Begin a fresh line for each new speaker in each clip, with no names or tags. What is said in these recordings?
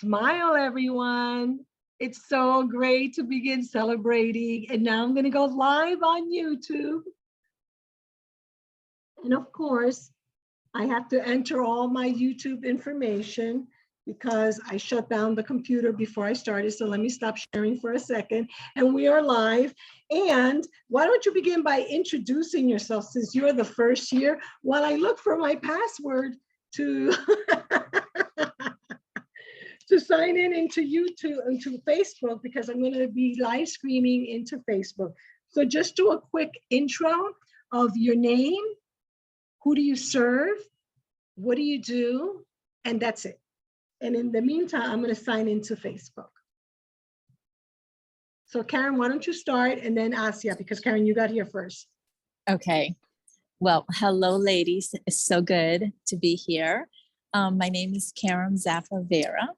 Smile, everyone. It's so great to begin celebrating. And now I'm going to go live on YouTube. And of course, I have to enter all my YouTube information because I shut down the computer before I started. So let me stop sharing for a second. And we are live. And why don't you begin by introducing yourself since you're the first here while I look for my password to to sign in into YouTube, into Facebook, because I'm going to be live streaming into Facebook. So just do a quick intro of your name, who do you serve, what do you do, and that's it. And in the meantime, I'm going to sign into Facebook. So Karen, why don't you start, and then Asia, because Karen, you got here first.
Okay. Well, hello, ladies. It's so good to be here. My name is Karen Zaffa Vera,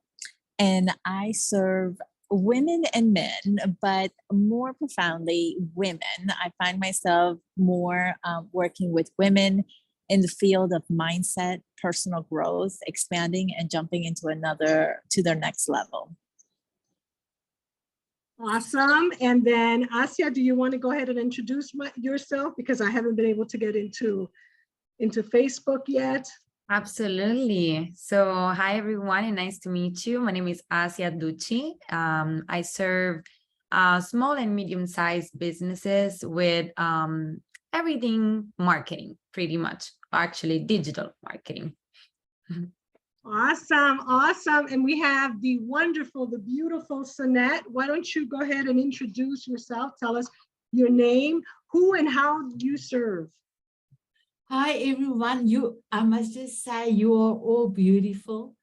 and I serve women and men, but more profoundly, women. I find myself more working with women in the field of mindset, personal growth, expanding and jumping into to their next level.
Awesome. And then Asia, do you want to go ahead and introduce yourself? Because I haven't been able to get into Facebook yet.
Absolutely. So hi, everyone, and nice to meet you. My name is Asia Ducci. I serve small and medium-sized businesses with everything marketing, pretty much, actually digital marketing.
Awesome, awesome. And we have the wonderful, the beautiful Sanette. Why don't you go ahead and introduce yourself? Tell us your name, who and how you serve.
Hi, everyone. I must just say you are all beautiful.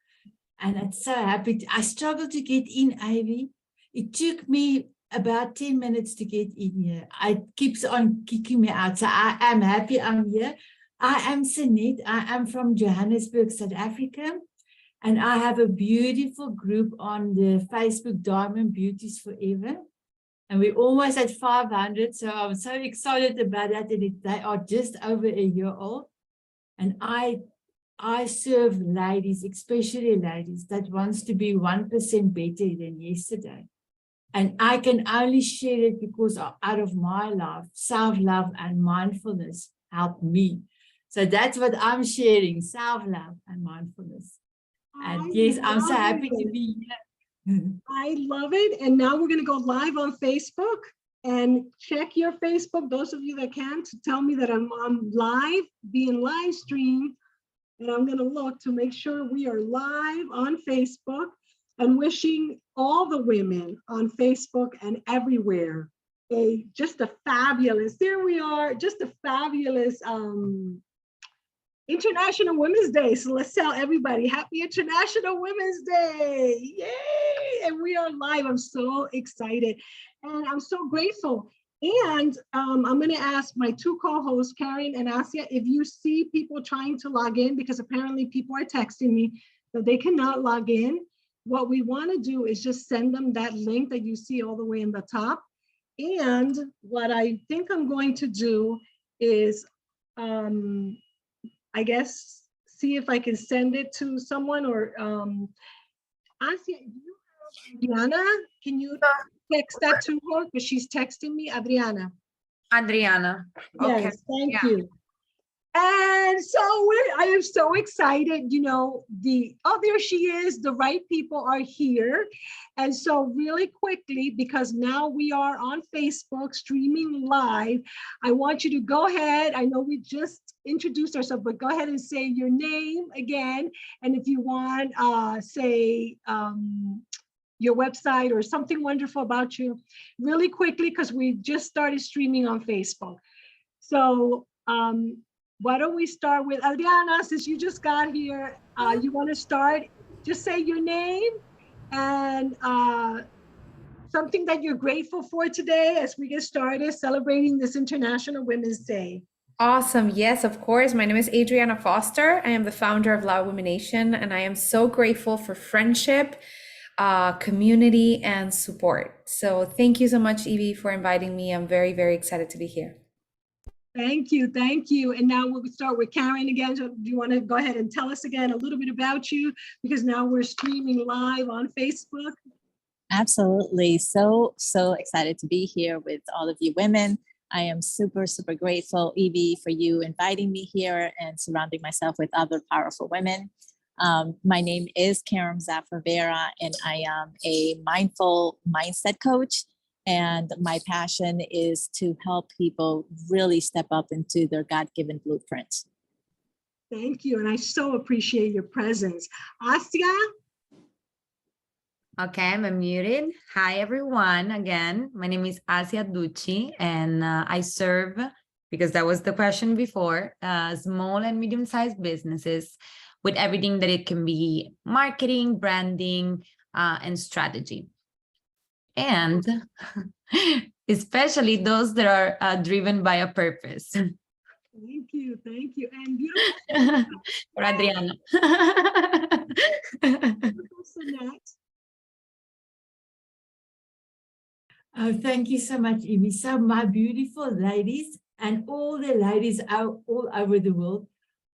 And I'm so happy. I struggled to get in, Evie. It took me about 10 minutes to get in here. It keeps on kicking me out. So I am happy I'm here. I am Sanette. I am from Johannesburg, South Africa. And I have a beautiful group on the Facebook, Diamond Beauties Forever. And we're almost at 500, so I'm so excited about that. And they are just over a year old. And I serve ladies, especially ladies, that wants to be 1% better than yesterday. And I can only share it because out of my life, self-love and mindfulness helped me. So that's what I'm sharing, self-love and mindfulness. And yes, I'm so happy to be here.
I love it. And now we're going to go live on Facebook and check your Facebook, those of you that can, to tell me that I'm live, being live streamed. And I'm going to look to make sure we are live on Facebook, and wishing all the women on Facebook and everywhere just a fabulous, there we are, just a fabulous International Women's Day. So let's tell everybody, happy International Women's Day. Yay! And we are live. I'm so excited and I'm so grateful. And I'm going to ask my two co-hosts, Karen and Asia, if you see people trying to log in, because apparently people are texting me that they cannot log in. What we want to do is just send them that link that you see all the way in the top. And what I think I'm going to do is, I guess, see if I can send it to someone, or Asia, do you have Adriana? Can you text that to her? Because she's texting me, Adriana.
Adriana. Okay.
Yes, thank you. And so I am so excited, you know, there she is, the right people are here. And so really quickly, because now we are on Facebook streaming live, I want you to go ahead. I know we just introduced ourselves, but go ahead and say your name again. And if you want, say your website or something wonderful about you really quickly, because we just started streaming on Facebook. So, why don't we start with Adriana, since you just got here, you want to start, just say your name and something that you're grateful for today as we get started celebrating this International Women's Day.
Awesome. Yes, of course. My name is Adriana Foster. I am the founder of Loud Women Nation, and I am so grateful for friendship, community, and support. So thank you so much, Evie, for inviting me. I'm very, very excited to be here.
Thank you, thank you. And now we'll start with Karen again. So do you want to go ahead and tell us again a little bit about you? Because now we're streaming live on Facebook.
Absolutely. So excited to be here with all of you women. I am super, super grateful, Evie, for you inviting me here and surrounding myself with other powerful women. My name is Karen Vera, and I am a mindful mindset coach. And my passion is to help people really step up into their God-given blueprint.
Thank you. And I so appreciate your presence. Asya?
Okay, I'm unmuted. Hi, everyone. Again, my name is Asia Ducci, and I serve, because that was the question before, small and medium-sized businesses with everything that it can be: marketing, branding, and strategy. And especially those that are driven by a purpose.
Thank you. And beautiful.
For Adriana.
Beautiful Sanette.
Oh, thank you so much, Evie. So my beautiful ladies and all the ladies out all over the world,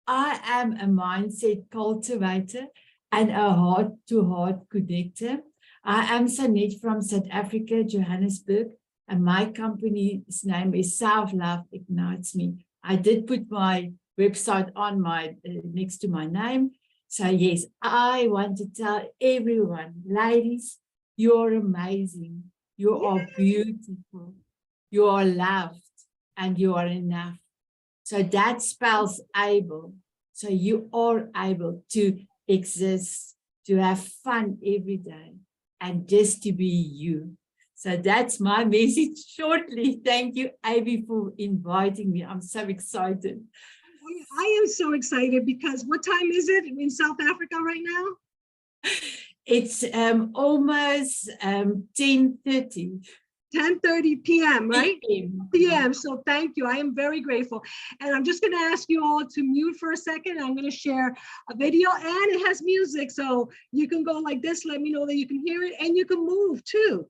I am a mindset cultivator and a heart-to-heart connector. I am Sanette from South Africa, Johannesburg, and my company's name is Self-Love Ignites Me. I did put my website on my next to my name. So yes, I want to tell everyone, ladies, you're amazing. You are beautiful. You are loved, and you are enough. So that spells able. So you are able to exist, to have fun every day, and just to be you. So that's my message shortly. Thank you, Evie, for inviting me. I'm so excited.
I am so excited because what time is it in South Africa right now?
It's almost 10:30.
10:30 p.m., right?
PM.
So thank you. I am very grateful. And I'm just going to ask you all to mute for a second. I'm going to share a video, and it has music. So you can go like this. Let me know that you can hear it, and you can move too.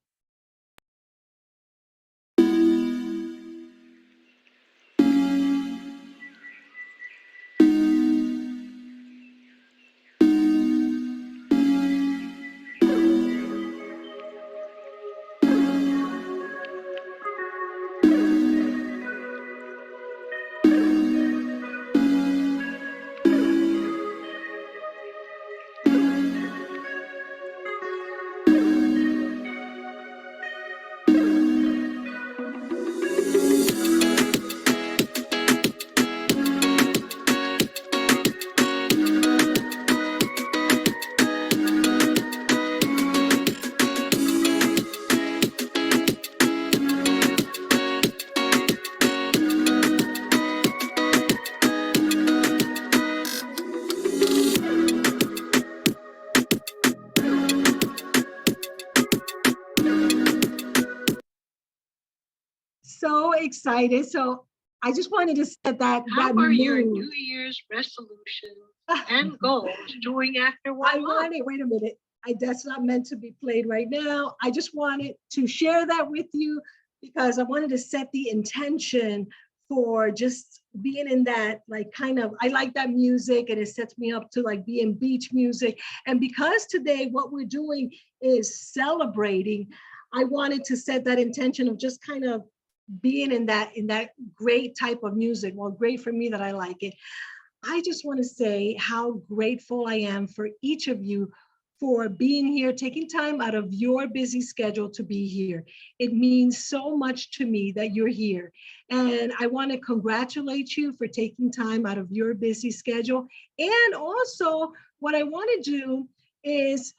So excited. So I just wanted to set that.
How
that
are your
mood.
New Year's resolutions and goals doing after 1
I
month?
wanted, wait a minute. That's not meant to be played right now. I just wanted to share that with you because I wanted to set the intention for just being in that, like, kind of, I like that music and it sets me up to like be in beach music. And because today what we're doing is celebrating, I wanted to set that intention of just kind of being in that great type of music. Well, great for me that I like it. I just want to say how grateful I am for each of you for being here, taking time out of your busy schedule to be here. It means so much to me that you're here. And I want to congratulate you for taking time out of your busy schedule. And also, what I want to do is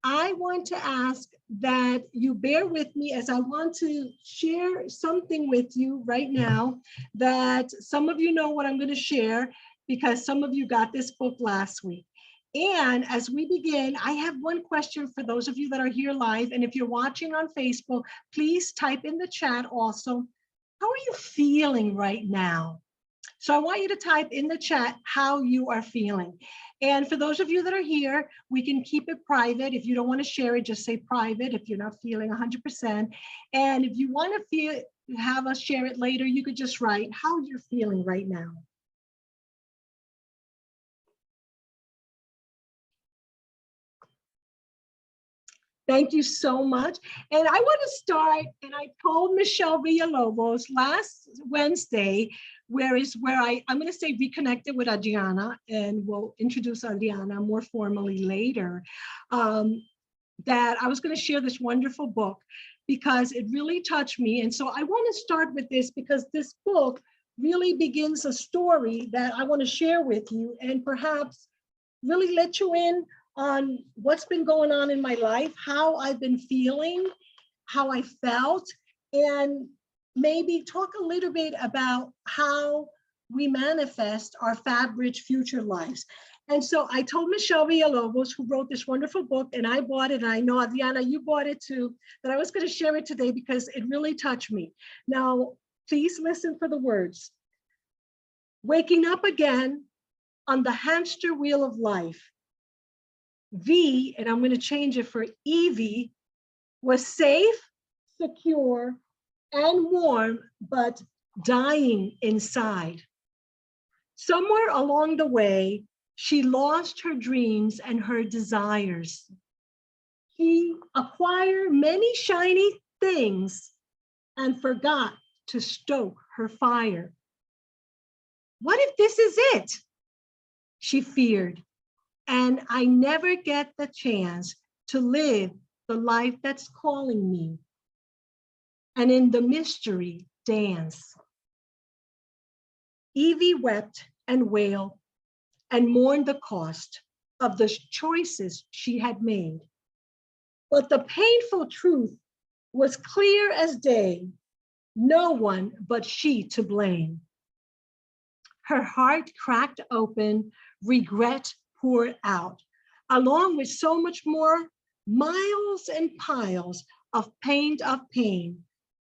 I want to ask that you bear with me as I want to share something with you right now that some of you know what I'm going to share because some of you got this book last week. And as we begin, I have one question for those of you that are here live. And if you're watching on Facebook, please type in the chat also. How are you feeling right now? So I want you to type in the chat how you are feeling. And for those of you that are here, we can keep it private. If you don't want to share it, just say private if you're not feeling 100%. And if you want to have us share it later, you could just write how you're feeling right now. Thank you so much. And I want to start, and I told Michelle Villalobos last Wednesday, where I'm going to say reconnected with Adriana, and we'll introduce Adriana more formally later, that I was going to share this wonderful book because it really touched me. And so I want to start with this because this book really begins a story that I want to share with you and perhaps really let you in on what's been going on in my life, how I've been feeling, how I felt, and maybe talk a little bit about how we manifest our F.A.B-rich future lives. And so I told Michelle Villalobos, who wrote this wonderful book, and I bought it, and I know, Adriana, you bought it too, that I was going to share it today because it really touched me. Now, please listen for the words. Waking up again on the hamster wheel of life. V, and I'm going to change it for Evie, was safe, secure, and warm, but dying inside. Somewhere along the way, she lost her dreams and her desires. She acquired many shiny things and forgot to stoke her fire. What if this is it? She feared. And I never get the chance to live the life that's calling me. And in the mystery, dance. Evie wept and wailed and mourned the cost of the choices she had made. But the painful truth was clear as day, no one but she to blame. Her heart cracked open, regret poured out, along with so much more, miles and piles of pain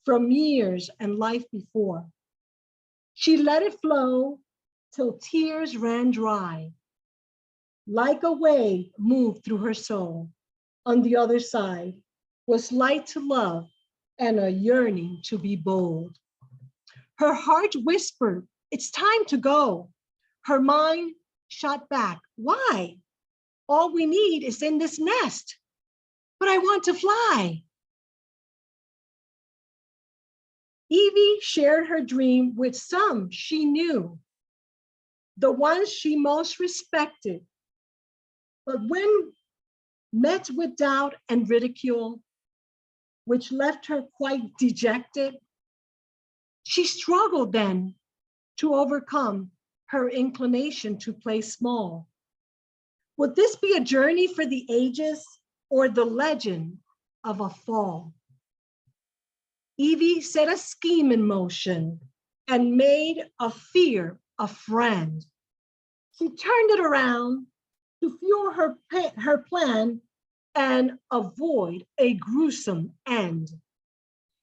from years and life before. She let it flow till tears ran dry. Like a wave moved through her soul. On the other side was light to love and a yearning to be bold. Her heart whispered, it's time to go. Her mind shot back, why? All we need is in this nest, but I want to fly. Evie shared her dream with some she knew, the ones she most respected. But when met with doubt and ridicule, which left her quite dejected, she struggled then to overcome her inclination to play small. Would this be a journey for the ages or the legend of a fall? Evie set a scheme in motion and made a fear a friend. She turned it around to fuel her plan and avoid a gruesome end.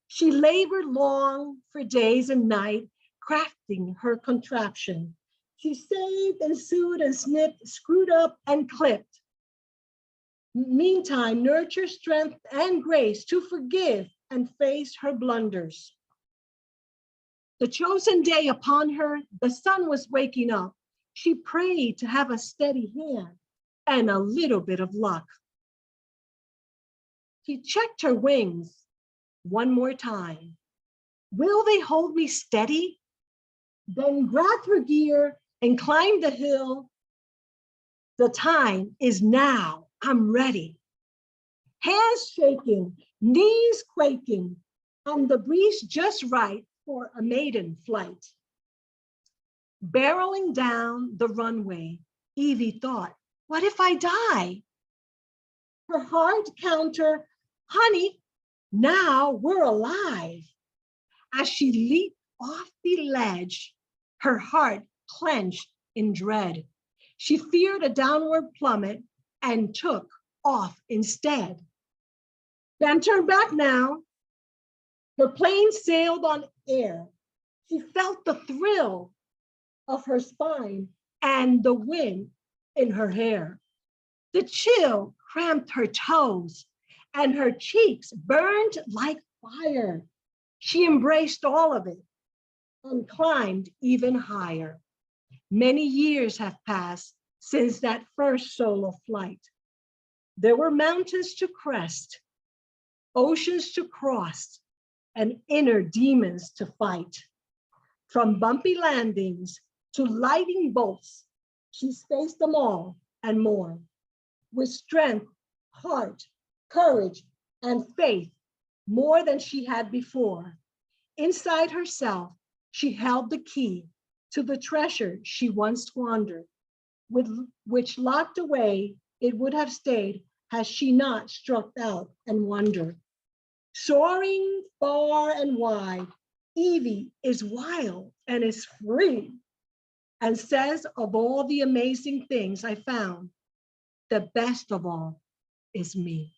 She labored long for days and nights, crafting her contraption. She saved and sewed and snipped, screwed up and clipped. Meantime, nurture strength and grace to forgive and face her blunders. The chosen day upon her, the sun was waking up. She prayed to have a steady hand and a little bit of luck. She checked her wings one more time. Will they hold me steady? Then grabbed her gear and climbed the hill. The time is now, I'm ready. Hands shaking, knees quaking, and the breeze just right for a maiden flight. Barreling down the runway, Evie thought, what if I die? Her heart counter, honey, now we're alive. As she leaped off the ledge, her heart clenched in dread. She feared a downward plummet and took off instead. Then turned back now. Her plane sailed on air. She felt the thrill of her spine and the wind in her hair. The chill cramped her toes and her cheeks burned like fire. She embraced all of it and climbed even higher. Many years have passed since that first solo flight. There were mountains to crest, oceans to cross, and inner demons to fight. From bumpy landings to lightning bolts, she's faced them all and more. With strength, heart, courage, and faith, more than she had before. Inside herself, she held the key to the treasure she once squandered, with which locked away it would have stayed had she not struck out and wandered. Soaring far and wide, Evie is wild and is free, and says of all the amazing things I found, the best of all is me.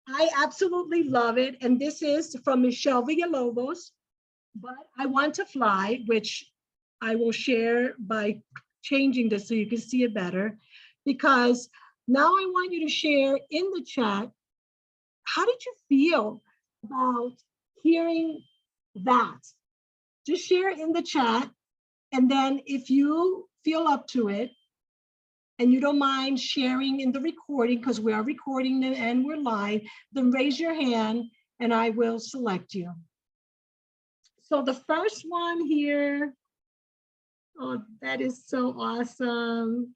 I absolutely love it. And this is from Michelle Villalobos, but I Want to Fly, which I will share by changing this so you can see it better, because now I want you to share in the chat, how did you feel about hearing that? Just share in the chat. And then if you feel up to it, and you don't mind sharing in the recording, because we are recording and we're live, then raise your hand and I will select you. So the first one here, oh, that is so awesome.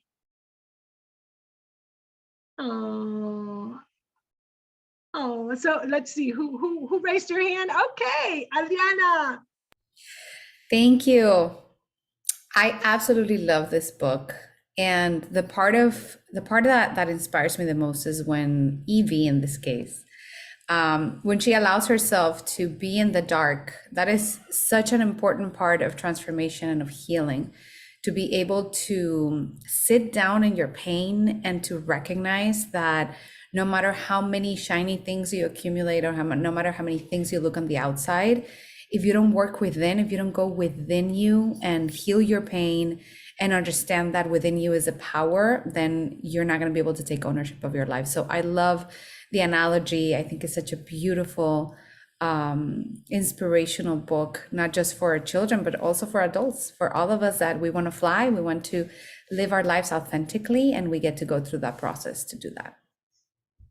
Oh, so let's see, who raised their hand? Okay, Adriana.
Thank you. I absolutely love this book. And the part of that inspires me the most is when Evie, in this case, when she allows herself to be in the dark. That is such an important part of transformation and of healing, to be able to sit down in your pain and to recognize that no matter how many shiny things you accumulate, or no matter how many things you look on the outside, if you don't work within, if you don't go within you and heal your pain and understand that within you is a power, then you're not going to be able to take ownership of your life. So I love the analogy. I think it's such a beautiful, inspirational book, not just for children, but also for adults, for all of us that we want to fly, we want to live our lives authentically, and we get to go through that process to do that.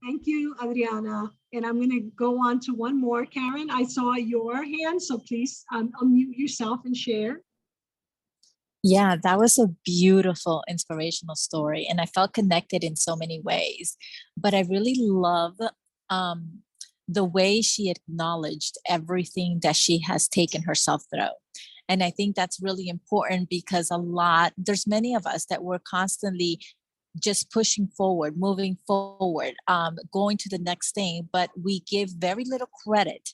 Thank you, Adriana. And I'm going to go on to one more. Karen, I saw your hand, so please unmute yourself and share.
Yeah, that was a beautiful, inspirational story. And I felt connected in so many ways. But I really love the way she acknowledged everything that she has taken herself through. And I think that's really important, because there's many of us that we're constantly just pushing forward, moving forward, going to the next thing, but we give very little credit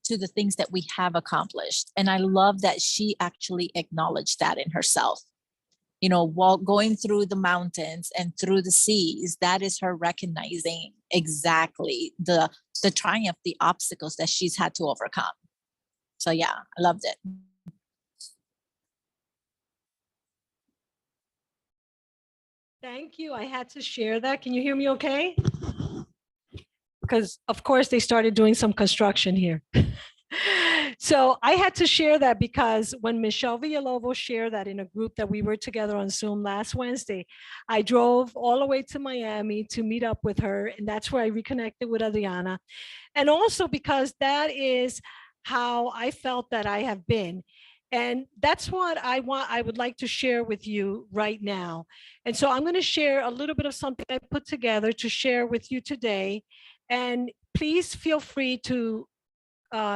to the things that we have accomplished. And I love that she actually acknowledged that in herself. You know, while going through the mountains and through the seas, that is her recognizing exactly the triumph, the obstacles that she's had to overcome. So yeah, I loved it.
Thank you. I had to share that. Can you hear me okay? Because of course they started doing some construction here. So I had to share that because when Michelle Villalobos shared that in a group that we were together on Zoom last Wednesday, I drove all the way to Miami to meet up with her. And that's where I reconnected with Adriana. And also because that is how I felt that I have been. And that's what I would like to share with you right now. And so I'm going to share a little bit of something I put together to share with you today. And please feel free to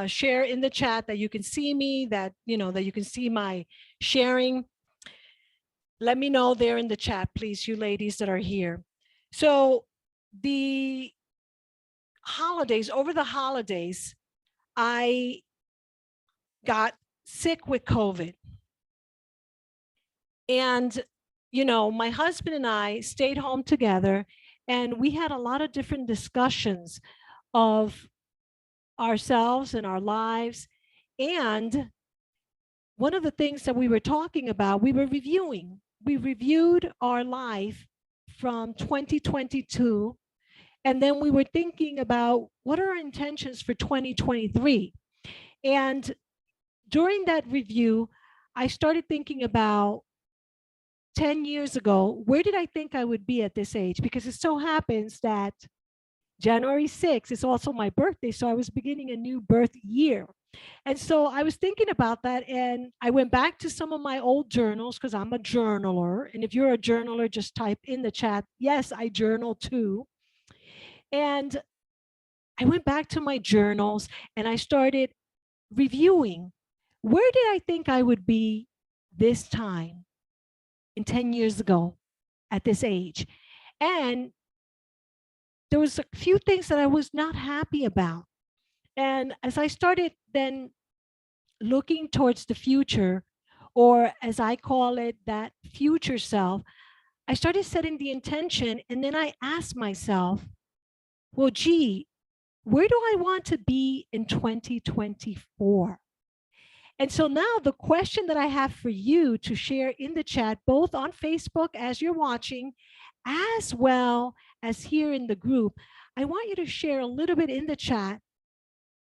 share in the chat that you can see me, that you can see my sharing. Let me know there in the chat, please, you ladies that are here. So the holidays, over the holidays, I got sick with COVID. And, my husband and I stayed home together, and we had a lot of different discussions of ourselves and our lives. And one of the things that we were talking about, we reviewed our life from 2022 And then we were thinking about what are our intentions for 2023. And during that review, I started thinking about 10 years ago, where did I think I would be at this age? Because it so happens that January 6th is also my birthday. So I was beginning a new birth year. And so I was thinking about that, and I went back to some of my old journals because I'm a journaler. And if you're a journaler, just type in the chat, yes, I journal too. And I went back to my journals and I started reviewing, where did I think I would be this time in 10 years ago at this age? And there was a few things that I was not happy about. And as I started then looking towards the future, or as I call it, that future self, I started setting the intention. And then I asked myself, well, gee, where do I want to be in 2024? And so now the question that I have for you to share in the chat, both on Facebook as you're watching, as well as here in the group, I want you to share a little bit in the chat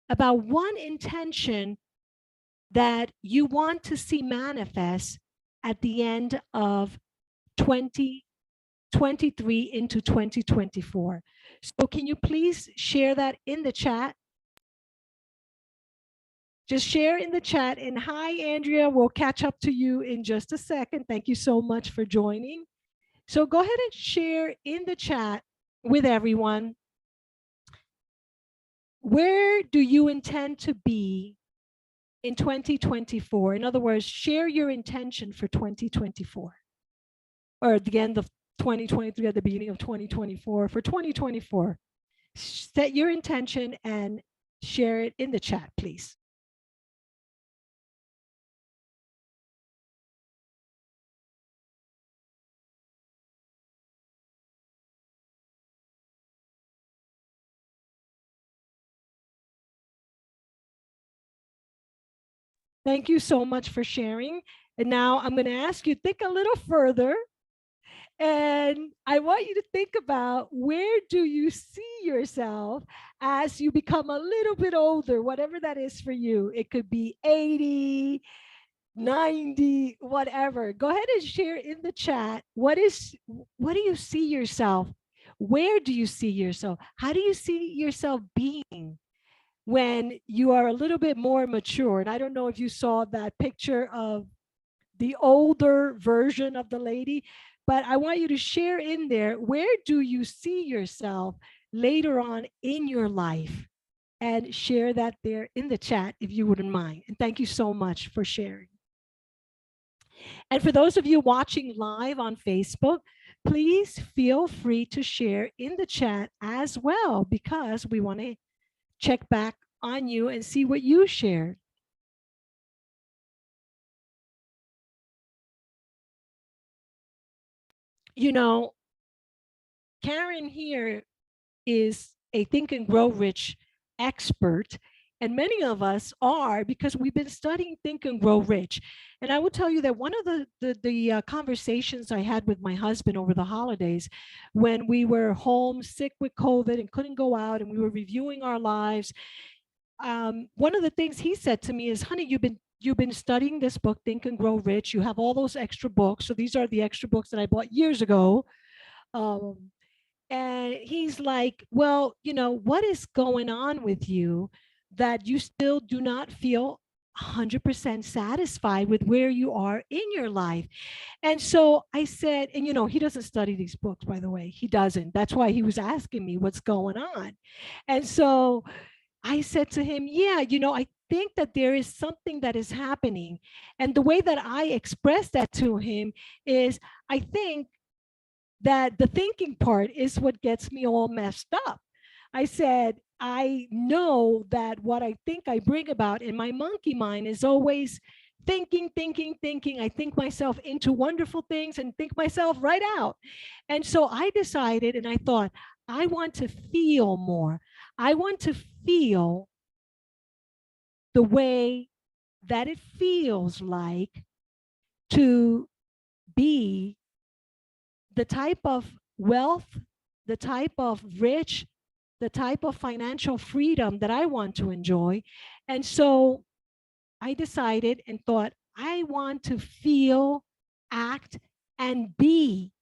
about one intention that you want to see manifest at the end of 2023 into 2024. So can you please share that in the chat? Just share in the chat. And hi, Andrea, we'll catch up to you in just a second. Thank you so much for joining. So go ahead and share in the chat with everyone. Where do you intend to be in 2024? In other words, share your intention for 2024, or at the end of 2023, at the beginning of 2024. For 2024, set your intention and share it in the chat, please. Thank you so much for sharing. And now I'm going to ask you, think a little further. And I want you to think about, where do you see yourself as you become a little bit older, whatever that is for you. It could be 80, 90, whatever. Go ahead and share in the chat. What do you see yourself? Where do you see yourself? How do you see yourself being when you are a little bit more mature? And I don't know if you saw that picture of the older version of the lady, but I want you to share in there, where do you see yourself later on in your life? And share that there in the chat if you wouldn't mind. And thank you so much for sharing. And for those of you watching live on Facebook, please feel free to share in the chat as well, because we want to check back on you and see what you shared. You know, Karen here is a Think and Grow Rich expert, and many of us are, because we've been studying Think and Grow Rich. And I will tell you that one of the conversations I had with my husband over the holidays, when we were home sick with COVID and couldn't go out, and we were reviewing our lives, one of the things he said to me is, honey, you've been studying this book, Think and Grow Rich. You have all those extra books. So these are the extra books that I bought years ago. And he's like, well, you know, what is going on with you that you still do not feel 100% satisfied with where you are in your life? And so I said, and you know, he doesn't study these books, by the way, he doesn't. That's why he was asking me what's going on. And so I said to him, yeah, you know, I think that there is something that is happening. And the way that I expressed that to him is, I think that the thinking part is what gets me all messed up. I said, I know that what I think I bring about in my monkey mind is always thinking, thinking, thinking. I think myself into wonderful things and think myself right out. And so I decided, and I thought, I want to feel more. I want to feel the way that it feels like to be the type of wealth the type of rich, the type of financial freedom that I want to enjoy. And so I decided and thought, I want to feel, act, and be.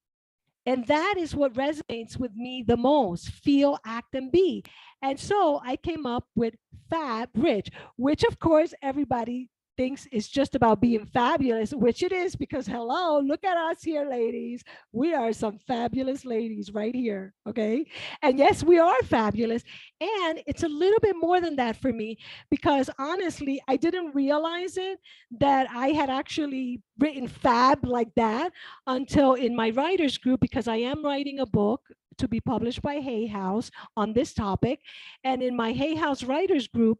And that is what resonates with me the most: feel, act, and be. And so I came up with Fab Rich, which of course everybody thinks is just about being fabulous, which it is, because hello, look at us here, ladies. We are some fabulous ladies right here. Okay. And yes, we are fabulous. And it's a little bit more than that for me, because honestly, I didn't realize it that I had actually written fab like that until in my writers group, because I am writing a book to be published by Hay House on this topic. And in my Hay House writers group,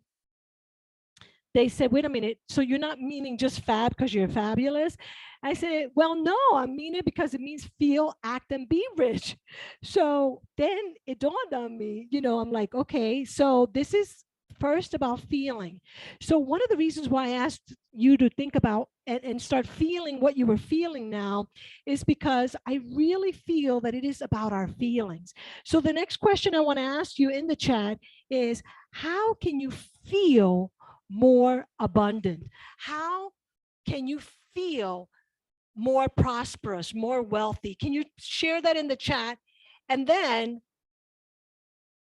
they said, wait a minute, so you're not meaning just fab because you're fabulous? I said, well, no, I mean it because it means feel, act, and be rich. So then it dawned on me, I'm like, okay, so this is first about feeling. So one of the reasons why I asked you to think about and start feeling what you were feeling now is because I really feel that it is about our feelings. So the next question I want to ask you in the chat is, how can you feel more abundant? How can you feel more prosperous, more wealthy? Can you share that in the chat? And then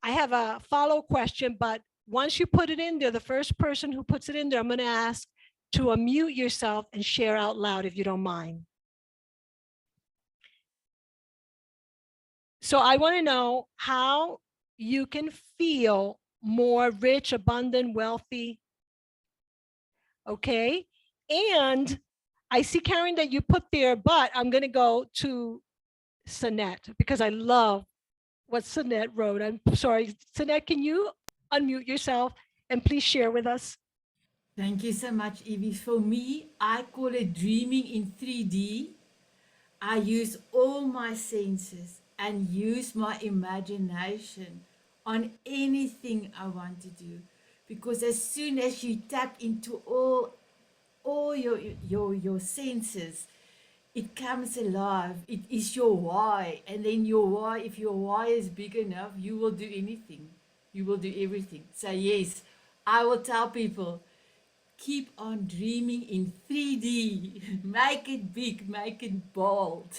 I have a follow question, but once you put it in there, the first person who puts it in there, I'm going to ask to unmute yourself and share out loud if you don't mind. So I want to know how you can feel more rich, abundant, wealthy. Okay. And I see, Karen, that you put there, but I'm going to go to Sanette because I love what Sanette wrote. I'm sorry, Sanette, can you unmute yourself and please share with us?
Thank you so much, Evie. For me, I call it dreaming in 3D. I use all my senses and use my imagination on anything I want to do. Because as soon as you tap into all your senses, it comes alive. It is your why. And then your why, if your why is big enough, you will do anything. You will do everything. So yes, I will tell people, keep on dreaming in 3D. Make it big, make it bold.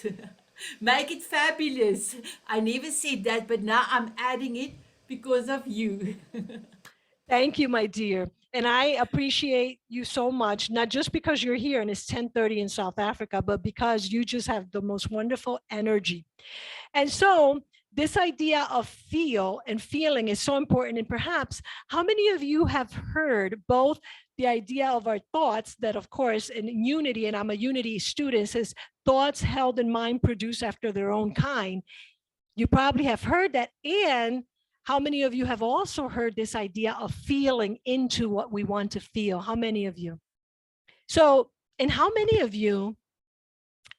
Make it fabulous. I never said that, but now I'm adding it because of you.
Thank you, my dear. And I appreciate you so much, not just because you're here and it's 10:30 in South Africa, but because you just have the most wonderful energy. And so this idea of feel and feeling is so important. And perhaps how many of you have heard both the idea of our thoughts that, of course, in unity, and I'm a unity student, says thoughts held in mind produce after their own kind. You probably have heard that. And how many of you have also heard this idea of feeling into what we want to feel? How many of you? So, and how many of you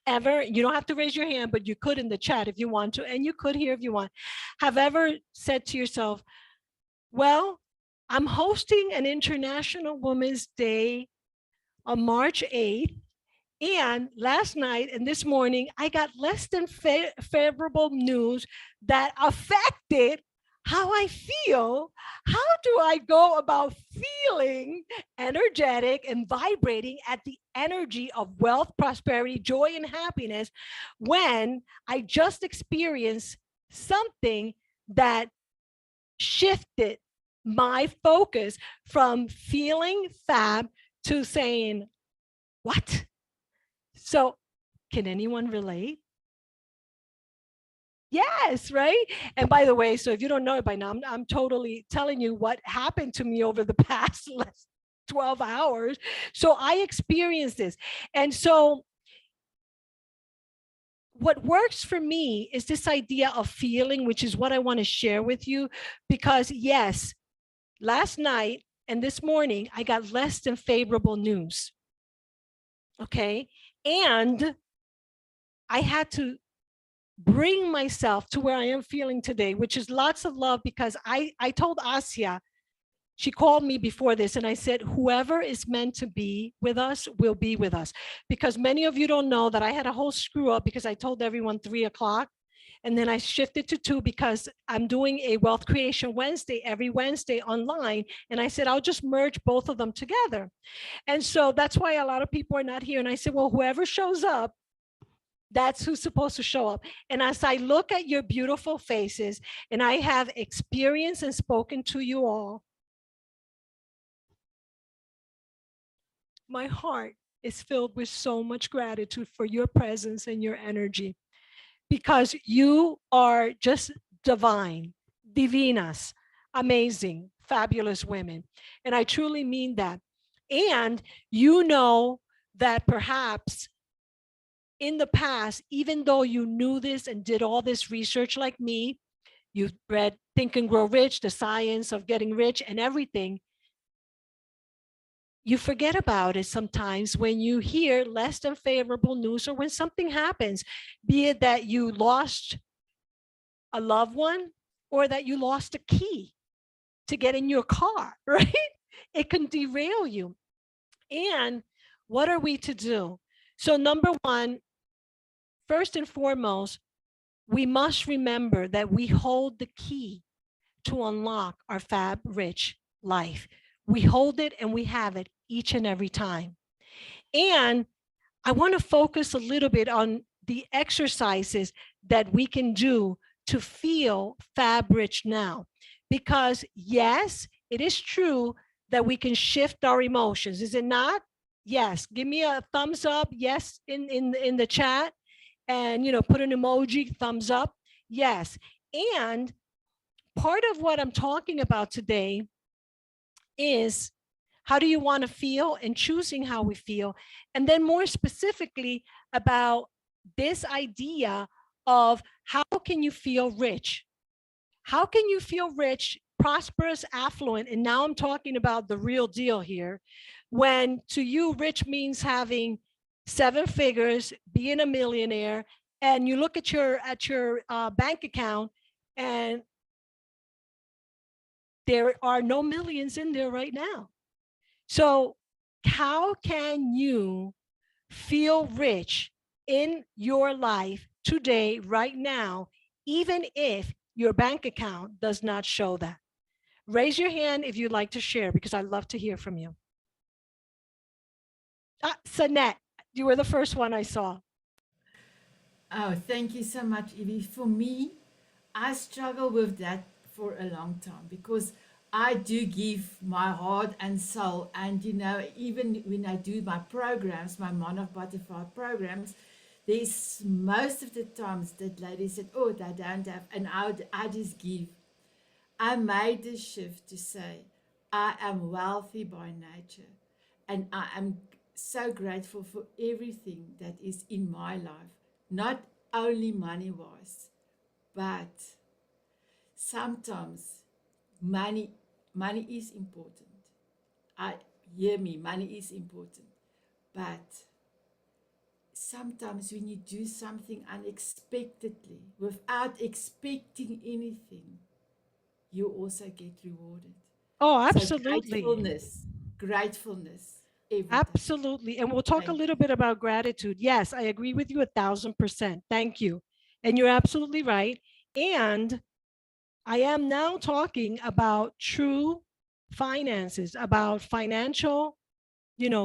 ever, you don't have to raise your hand, but you could in the chat if you want to, and you could here if you want, have ever said to yourself, well, I'm hosting an International Women's Day on March 8th. And last night and this morning, I got less than favorable news that affected how I feel. How do I go about feeling energetic and vibrating at the energy of wealth, prosperity, joy, and happiness when I just experienced something that shifted my focus from feeling fab to saying, what? So can anyone relate? Yes, right? And by the way, so if you don't know it by now, I'm totally telling you what happened to me over the past 12 hours. So I experienced this. And so what works for me is this idea of feeling, which is what I want to share with you, because yes, last night and this morning, I got less than favorable news. Okay. And I had to bring myself to where I am feeling today, which is lots of love, because I told Asia, she called me before this and I said, whoever is meant to be with us will be with us. Because many of you don't know that I had a whole screw up because I told everyone 3 o'clock And then I shifted to 2 because I'm doing a Wealth Creation Wednesday every Wednesday online. And I said, I'll just merge both of them together. And so that's why a lot of people are not here. And I said, well, whoever shows up, that's who's supposed to show up. And as I look at your beautiful faces, and I have experienced and spoken to you all, my heart is filled with so much gratitude for your presence and your energy, because you are just divine, divinas, amazing, fabulous women. And I truly mean that. And you know that perhaps in the past, even though you knew this and did all this research like me, you've read Think and Grow Rich, the science of getting rich and everything, you forget about it sometimes when you hear less than favorable news or when something happens, be it that you lost a loved one or that you lost a key to get in your car, right? It can derail you. And what are we to do? So number one, first and foremost, we must remember that we hold the key to unlock our Fab Rich life. We hold it and we have it each and every time. And I want to focus a little bit on the exercises that we can do to feel Fab Rich now. Because yes, it is true that we can shift our emotions. Is it not? Yes. Give me a thumbs up. Yes, in the chat. And put an emoji, thumbs up. Yes. And part of what I'm talking about today is how do you want to feel and choosing how we feel. And then more specifically about this idea of how can you feel rich? How can you feel rich, prosperous, affluent? And now I'm talking about the real deal here. When to you, rich means having 7 figures, being a millionaire, and you look at your bank account and there are no millions in there right now. So how can you feel rich in your life today, right now, even if your bank account does not show that? Raise your hand if you'd like to share, because I'd love to hear from you. Sanette, you were the first one I saw.
Oh, thank you so much, Evie. For me, I struggle with that for a long time because I do give my heart and soul. And, even when I do my programs, my Monarch Butterfly programs, there's most of the times that ladies said, oh, they don't have, and I just give. I made the shift to say, I am wealthy by nature, and I am so grateful for everything that is in my life, not only money wise, but sometimes money is important. I hear me, money is important, but sometimes when you do something unexpectedly without expecting anything, you also get rewarded.
Oh,
So
absolutely.
gratefulness every day.
Absolutely. And we'll talk a little bit about gratitude. Yes, I agree with you 1,000%. Thank you. And you're absolutely right. And I am now talking about true finances, about financial,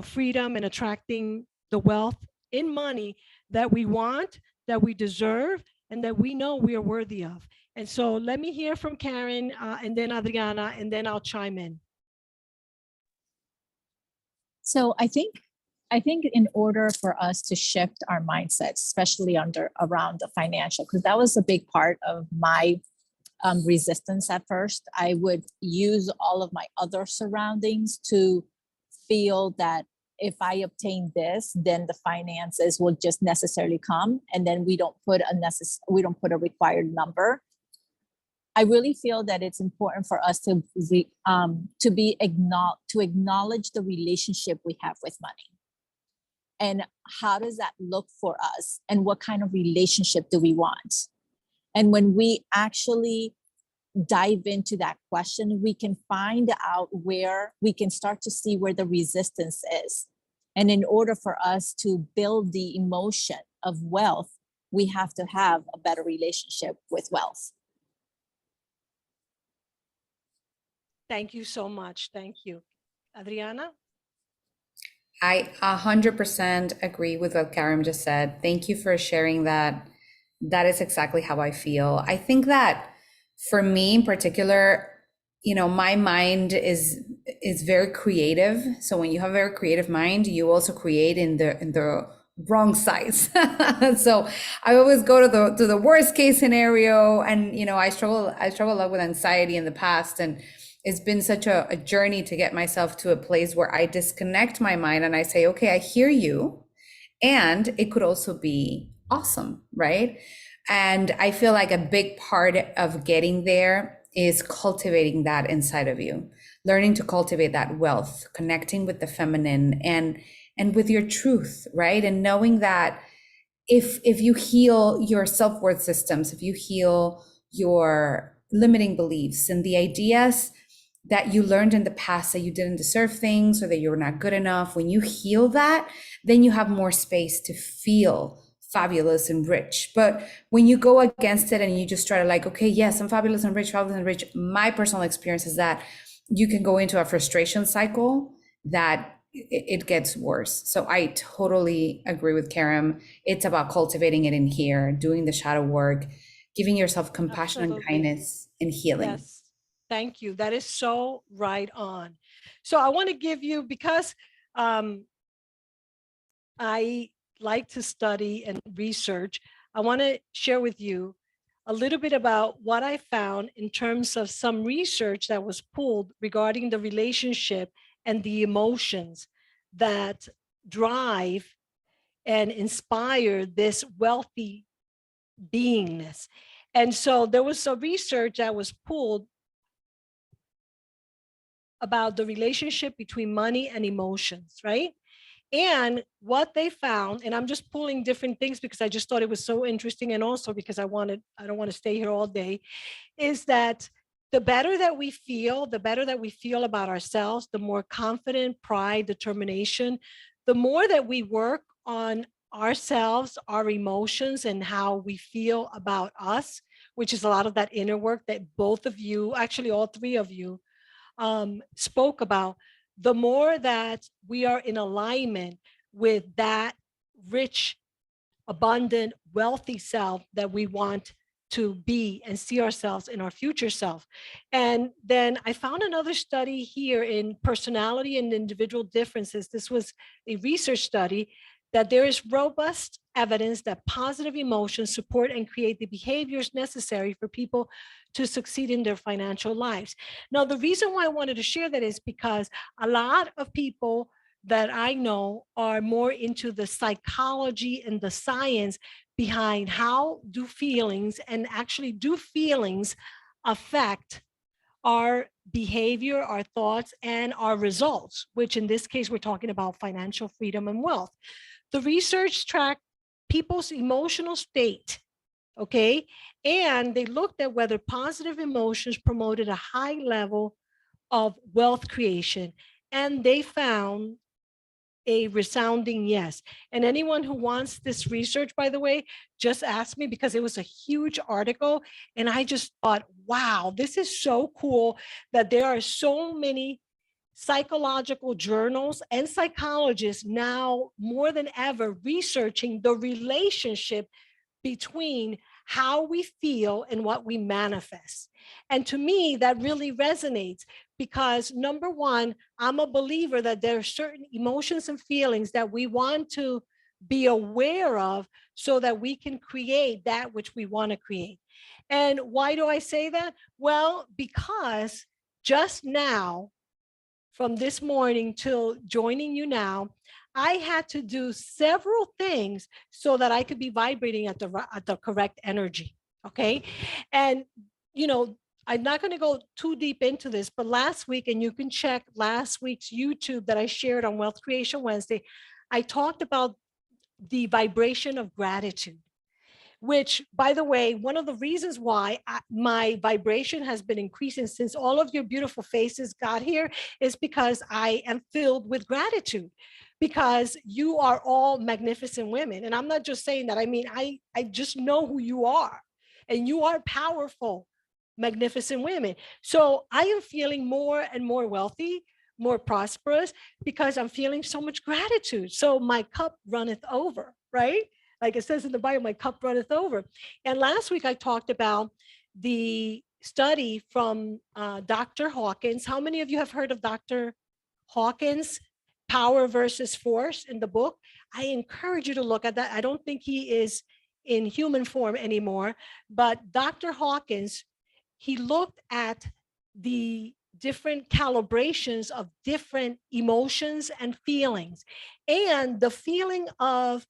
freedom and attracting the wealth in money that we want, that we deserve, and that we know we are worthy of. And so let me hear from Karen and then Adriana, and then I'll chime in.
So I think in order for us to shift our mindsets, especially around the financial, because that was a big part of my resistance at first. I would use all of my other surroundings to feel that if I obtain this, then the finances will just necessarily come, and then we don't put a required number. I really feel that it's important for us to acknowledge the relationship we have with money, and how does that look for us, and what kind of relationship do we want? And when we actually dive into that question, we can find out where we can start to see where the resistance is. And in order for us to build the emotion of wealth, we have to have a better relationship with wealth.
Thank you so much. Thank you. Adriana?
I 100% agree with what Karim just said. Thank you for sharing that. That is exactly how I feel. I think that for me in particular, you know, my mind is very creative. So when you have a very creative mind, you also create in the wrong sides. So I always go to the worst case scenario, and you know, I struggle a lot with anxiety in the past, and it's been such a journey to get myself to a place where I disconnect my mind and I say, okay, I hear you, and it could also be awesome, right? And I feel like a big part of getting there is cultivating that inside of you, learning to cultivate that wealth, connecting with the feminine and with your truth, right? And knowing that if you heal your self-worth systems, if you heal your limiting beliefs and the ideas that you learned in the past that you didn't deserve things or that you're not good enough, when you heal that, then you have more space to feel fabulous and rich. But when you go against it and you just try to like, okay, yes, I'm fabulous and rich, my personal experience is that you can go into a frustration cycle that it gets worse. So I totally agree with Karim. It's about cultivating it in here, doing the shadow work, giving yourself compassion and
Absolutely.
kindness and healing.
Yes. Thank you. That is so right on. So I want to give you, because I like to study and research, I want to share with you a little bit about what I found in terms of some research that was pulled regarding the relationship and the emotions that drive and inspire this wealthy beingness. And so there was some research that was pulled about the relationship between money and emotions, right? And what they found, and I'm just pulling different things because I just thought it was so interesting, and also because I don't want to stay here all day, is that the better that we feel about ourselves, the more confident, pride, determination, the more that we work on ourselves, our emotions, and how we feel about us, which is a lot of that inner work that both of you, actually all three of you, spoke about, the more that we are in alignment with that rich, abundant, wealthy self that we want to be and see ourselves in our future self. And then I found another study here in personality and individual differences. This was a research study that there is robust evidence that positive emotions support and create the behaviors necessary for people to succeed in their financial lives. Now, the reason why I wanted to share that is because a lot of people that I know are more into the psychology and the science behind how do feelings, and actually do feelings affect our behavior, our thoughts, and our results, which in this case, we're talking about financial freedom and wealth. The research tracked people's emotional state, okay? And they looked at whether positive emotions promoted a high level of wealth creation. And they found a resounding yes. And anyone who wants this research, by the way, just ask me, because it was a huge article. And I just thought, wow, this is so cool that there are so many psychological journals and psychologists now more than ever researching the relationship between how we feel and what we manifest. And to me, that really resonates because, number one, I'm a believer that there are certain emotions and feelings that we want to be aware of so that we can create that which we want to create. And why do I say that? Well, because just now, from this morning till joining you now, I had to do several things so that I could be vibrating at the correct energy. Okay. And, you know, I'm not going to go too deep into this, but last week, and you can check last week's YouTube that I shared on Wealth Creation Wednesday, I talked about the vibration of gratitude, which, by the way, one of the reasons why my vibration has been increasing since all of your beautiful faces got here is because I am filled with gratitude. because you are all magnificent women. And I'm not just saying that. I mean, I just know who you are, and you are powerful, magnificent women. So I am feeling more and more wealthy, more prosperous, because I'm feeling so much gratitude. So my cup runneth over, right? Like it says in the Bible, my cup runneth over. And last week I talked about the study from Dr. Hawkins. How many of you have heard of Dr. Hawkins, Power versus Force, in the book? I encourage you to look at that. I don't think he is in human form anymore, but Dr. Hawkins, he looked at the different calibrations of different emotions and feelings. And the feeling of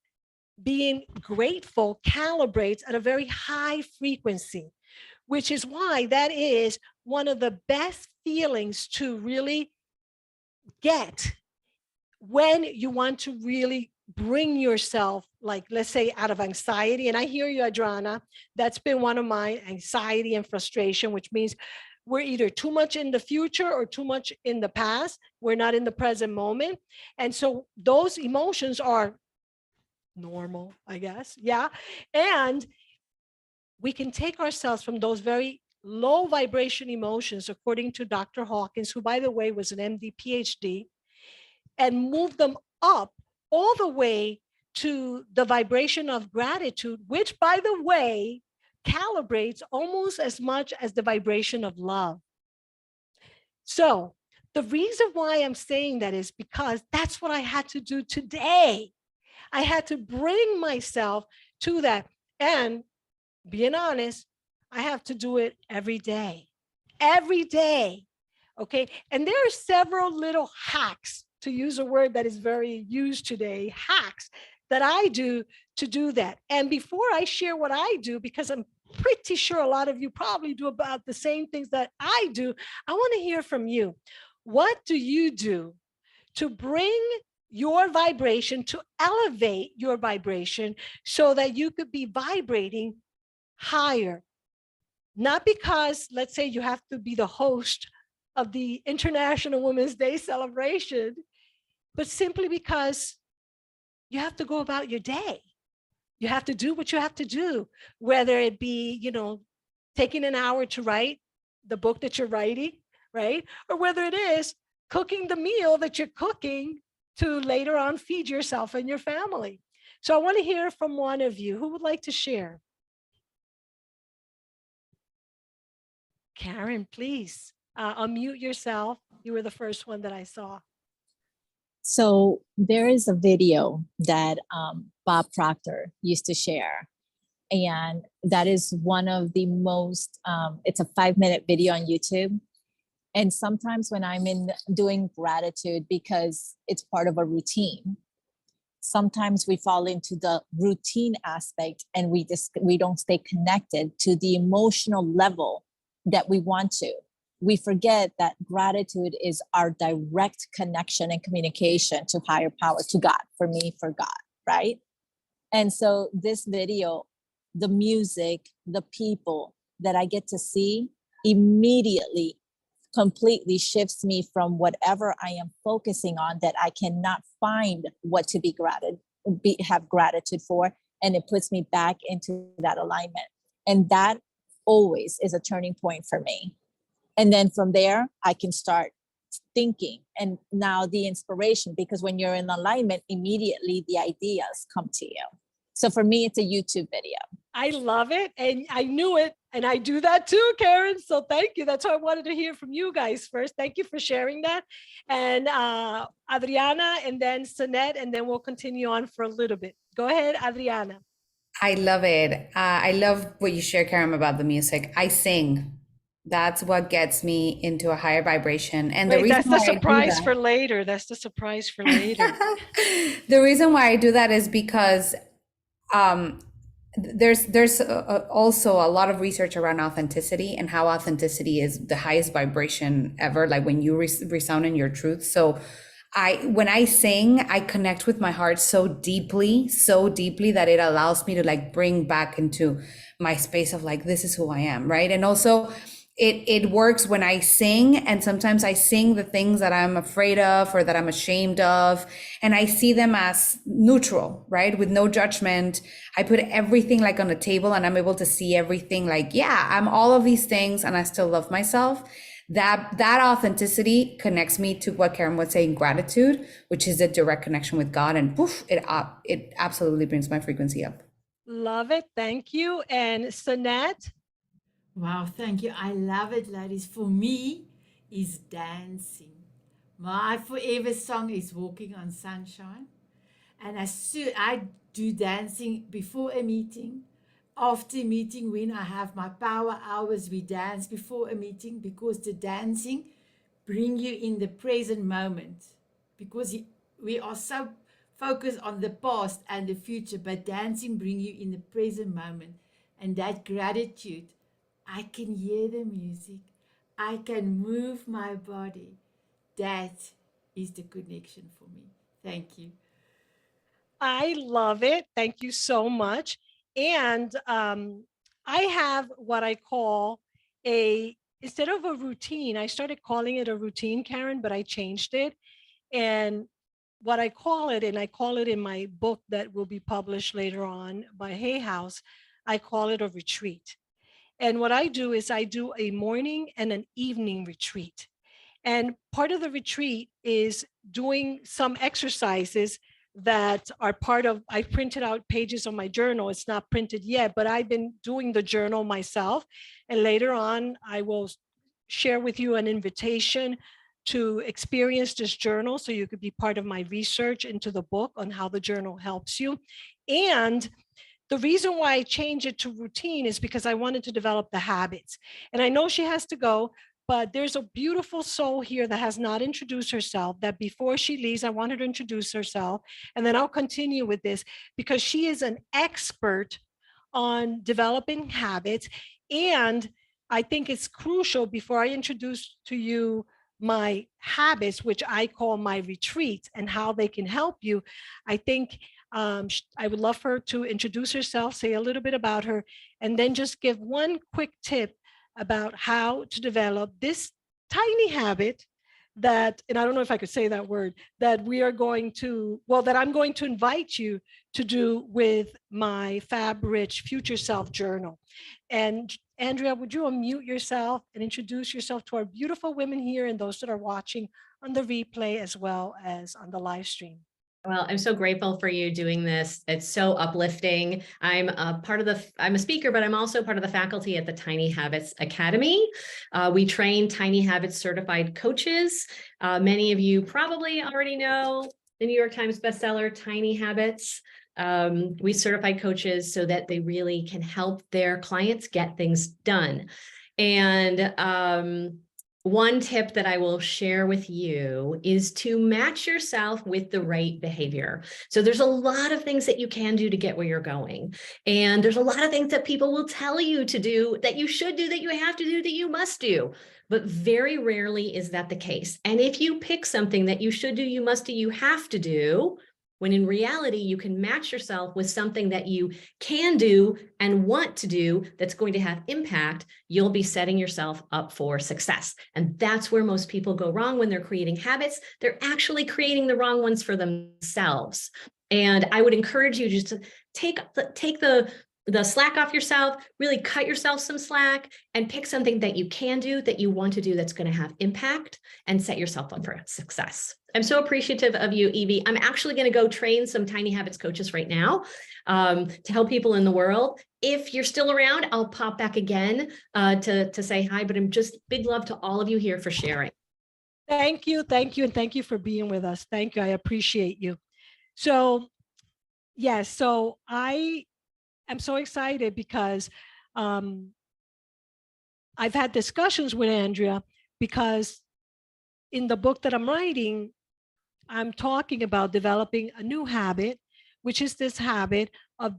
being grateful calibrates at a very high frequency, which is why that is one of the best feelings to really get when you want to really bring yourself, like, let's say, out of anxiety. And I hear you, Adrana. That's been one of my anxiety and frustration, which means we're either too much in the future or too much in the past. We're not in the present moment. And so those emotions are normal, I guess. Yeah. And we can take ourselves from those very low vibration emotions, according to Dr. Hawkins, who, by the way, was an MD, PhD, and move them up all the way to the vibration of gratitude, which, by the way, calibrates almost as much as the vibration of love. So the reason why I'm saying that is because that's what I had to do today. I had to bring myself to that. And being honest, I have to do it every day. Every day. Okay. And there are several little hacks, to use a word that is very used today, hacks that I do to do that. And before I share what I do, because I'm pretty sure a lot of you probably do about the same things that I do, I want to hear from you. What do you do to bring your vibration, to elevate your vibration so that you could be vibrating higher? Not because, let's say, you have to be the host of the International Women's Day celebration, but simply because you have to go about your day. You have to do what you have to do, whether it be, taking an hour to write the book that you're writing, right? Or whether it is cooking the meal that you're cooking to later on feed yourself and your family. So I want to hear from one of you. Who would like to share? Karen, please unmute yourself. You were the first one that I saw.
So there is a video that Bob Proctor used to share. And that is one of the most, it's a 5-minute video on YouTube. And sometimes when I'm doing gratitude, because it's part of a routine, sometimes we fall into the routine aspect and we don't stay connected to the emotional level that we want to. We forget that gratitude is our direct connection and communication to higher power, to God, for me, for God, right? And so this video, the music, the people that I get to see immediately completely shifts me from whatever I am focusing on that I cannot find what to have gratitude for. And it puts me back into that alignment. And that always is a turning point for me. And then from there, I can start thinking. And now the inspiration, because when you're in alignment, immediately the ideas come to you. So for me, it's a YouTube video.
I love it. And I knew it. And I do that too, Karen. So thank you. That's why I wanted to hear from you guys first. Thank you for sharing that. And Adriana, and then Sanette, and then we'll continue on for a little bit. Go ahead, Adriana.
I love it. I love what you share, Karam, about the music. I sing. That's what gets me into a higher vibration. And
Wait, that's the surprise for later. That's the surprise for later.
The reason why I do that is because there's also a lot of research around authenticity and how authenticity is the highest vibration ever, like when you resound in your truth. So when I sing, I connect with my heart so deeply that it allows me to like bring back into my space of like, this is who I am, right? And also it works when I sing, and sometimes I sing the things that I'm afraid of or that I'm ashamed of, and I see them as neutral, right? With no judgment. I put everything like on the table, and I'm able to see everything like, yeah, I'm all of these things and I still love myself. That authenticity connects me to what Karen was saying, gratitude, which is a direct connection with God, and poof, it absolutely brings my frequency up.
Love it. Thank you. And Sanette?
Wow, thank you. I love it, ladies. For me, is dancing. My forever song is Walking on Sunshine. And as soon I do dancing before a meeting, after a meeting, when I have my power hours, we dance before a meeting, because the dancing bring you in the present moment, because we are so focused on the past and the future, but dancing bring you in the present moment. And that gratitude, I can hear the music, I can move my body. That is the connection for me. Thank you.
I love it. Thank you so much. And I have what I call instead of a routine, I started calling it a routine, Karen, but I changed it. And what I call it, and I call it in my book that will be published later on by Hay House, I call it a retreat. And what I do is I do a morning and an evening retreat. And part of the retreat is doing some exercises that are part of, I printed out pages of my journal. It's not printed yet, but I've been doing the journal myself. And later on, I will share with you an invitation to experience this journal so you could be part of my research into the book on how the journal helps you. And the reason why I changed it to routine is because I wanted to develop the habits. And I know she has to go, but there's a beautiful soul here that has not introduced herself, that before she leaves, I want her to introduce herself. And then I'll continue with this, because she is an expert on developing habits. And I think it's crucial, before I introduce to you my habits, which I call my retreats, and how they can help you, I think I would love her to introduce herself, say a little bit about her, and then just give one quick tip about how to develop this tiny habit that, and I don't know if I could say that word, that we are going to, well, that I'm going to invite you to do with my F.A.B Rich Future Self Journal. And Andrea, would you unmute yourself and introduce yourself to our beautiful women here and those that are watching on the replay as well as on the live stream?
Well, I'm so grateful for you doing this. It's so uplifting. I'm a speaker, but I'm also part of the faculty at the Tiny Habits Academy. We train Tiny Habits certified coaches. Many of you probably already know the New York Times bestseller, Tiny Habits. We certify coaches so that they really can help their clients get things done. And one tip that I will share with you is to match yourself with the right behavior. So there's a lot of things that you can do to get where you're going. And there's a lot of things that people will tell you to do, that you should do, that you have to do, that you must do. But very rarely is that the case. And if you pick something that you should do, you must do, you have to do, when in reality, you can match yourself with something that you can do and want to do that's going to have impact, you'll be setting yourself up for success. And that's where most people go wrong when they're creating habits. They're actually creating the wrong ones for themselves. And I would encourage you just to take the slack off yourself, really cut yourself some slack, and pick something that you can do, that you want to do, that's going to have impact, and set yourself up for success. I'm so appreciative of you, Evie. I'm actually going to go train some Tiny Habits coaches right now to help people in the world. If you're still around, I'll pop back again to say hi, but I'm just big love to all of you here for sharing.
Thank you, and thank you for being with us. Thank you, I appreciate you. So, yes, so I'm so excited because I've had discussions with Andrea, because in the book that I'm writing, I'm talking about developing a new habit, which is this habit of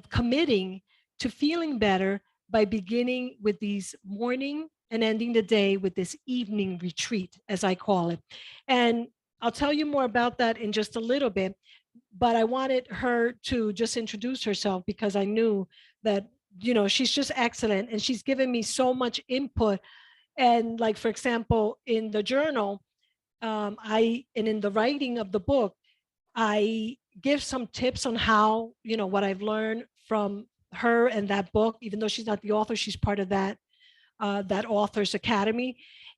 committing to feeling better by beginning with these morning and ending the day with this evening retreat, as I call it. And I'll tell you more about that in just a little bit, but I wanted her to just introduce herself, because I knew that you know, she's just excellent, and she's given me so much input. And like, for example, in the journal, and in the writing of the book, I give some tips on how, you know, what I've learned from her and that book. Even though she's not the author, she's part of that author's academy.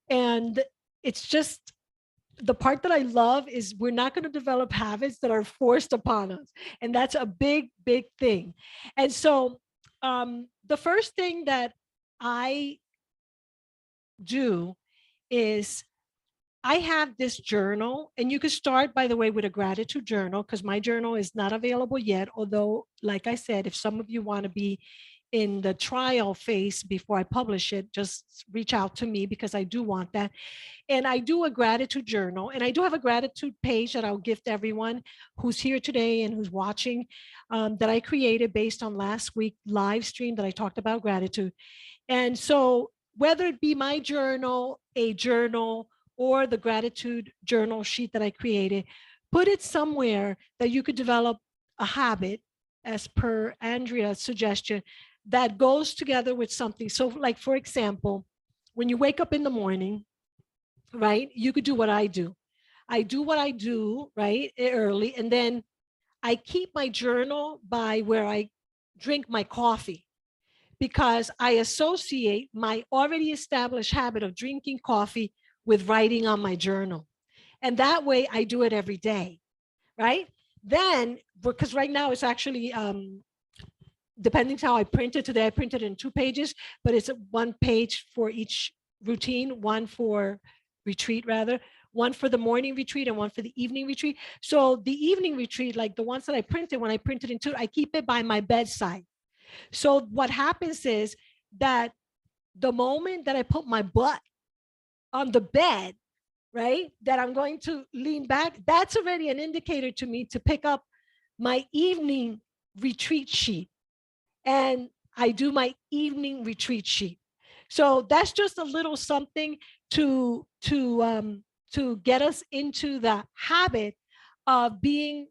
And it's just, the part that I love is we're not going to develop habits that are forced upon us. And that's a big, big thing. And so the first thing that I do is I have this journal, and you can start, by the way, with a gratitude journal, because my journal is not available yet. Although, like I said, if some of you want to be in the trial phase before I publish it, just reach out to me, because I do want that. And I do a gratitude journal, and I do have a gratitude page that I'll gift everyone who's here today and who's watching, that I created based on last week live stream that I talked about gratitude. And so whether it be my journal, a journal, or the gratitude journal sheet that I created, put it somewhere that you could develop a habit, as per Andrea's suggestion, that goes together with something. So like, for example, when you wake up in the morning, right, you could do what I do. I do what I do, right, early, and then I keep my journal by where I drink my coffee, because I associate my already established habit of drinking coffee with writing on my journal. And that way I do it every day, right? Then, because right now it's actually, depending how I print it today, I printed in 2 pages, but it's 1 page for each routine, one for retreat rather, one for the morning retreat and one for the evening retreat. So the evening retreat, like the ones that I printed, when I printed in 2, I keep it by my bedside. So what happens is that the moment that I put my butt on the bed, right, that I'm going to lean back, that's already an indicator to me to pick up my evening retreat sheet. And I do my evening retreat sheet. So that's just a little something to get us into the habit of being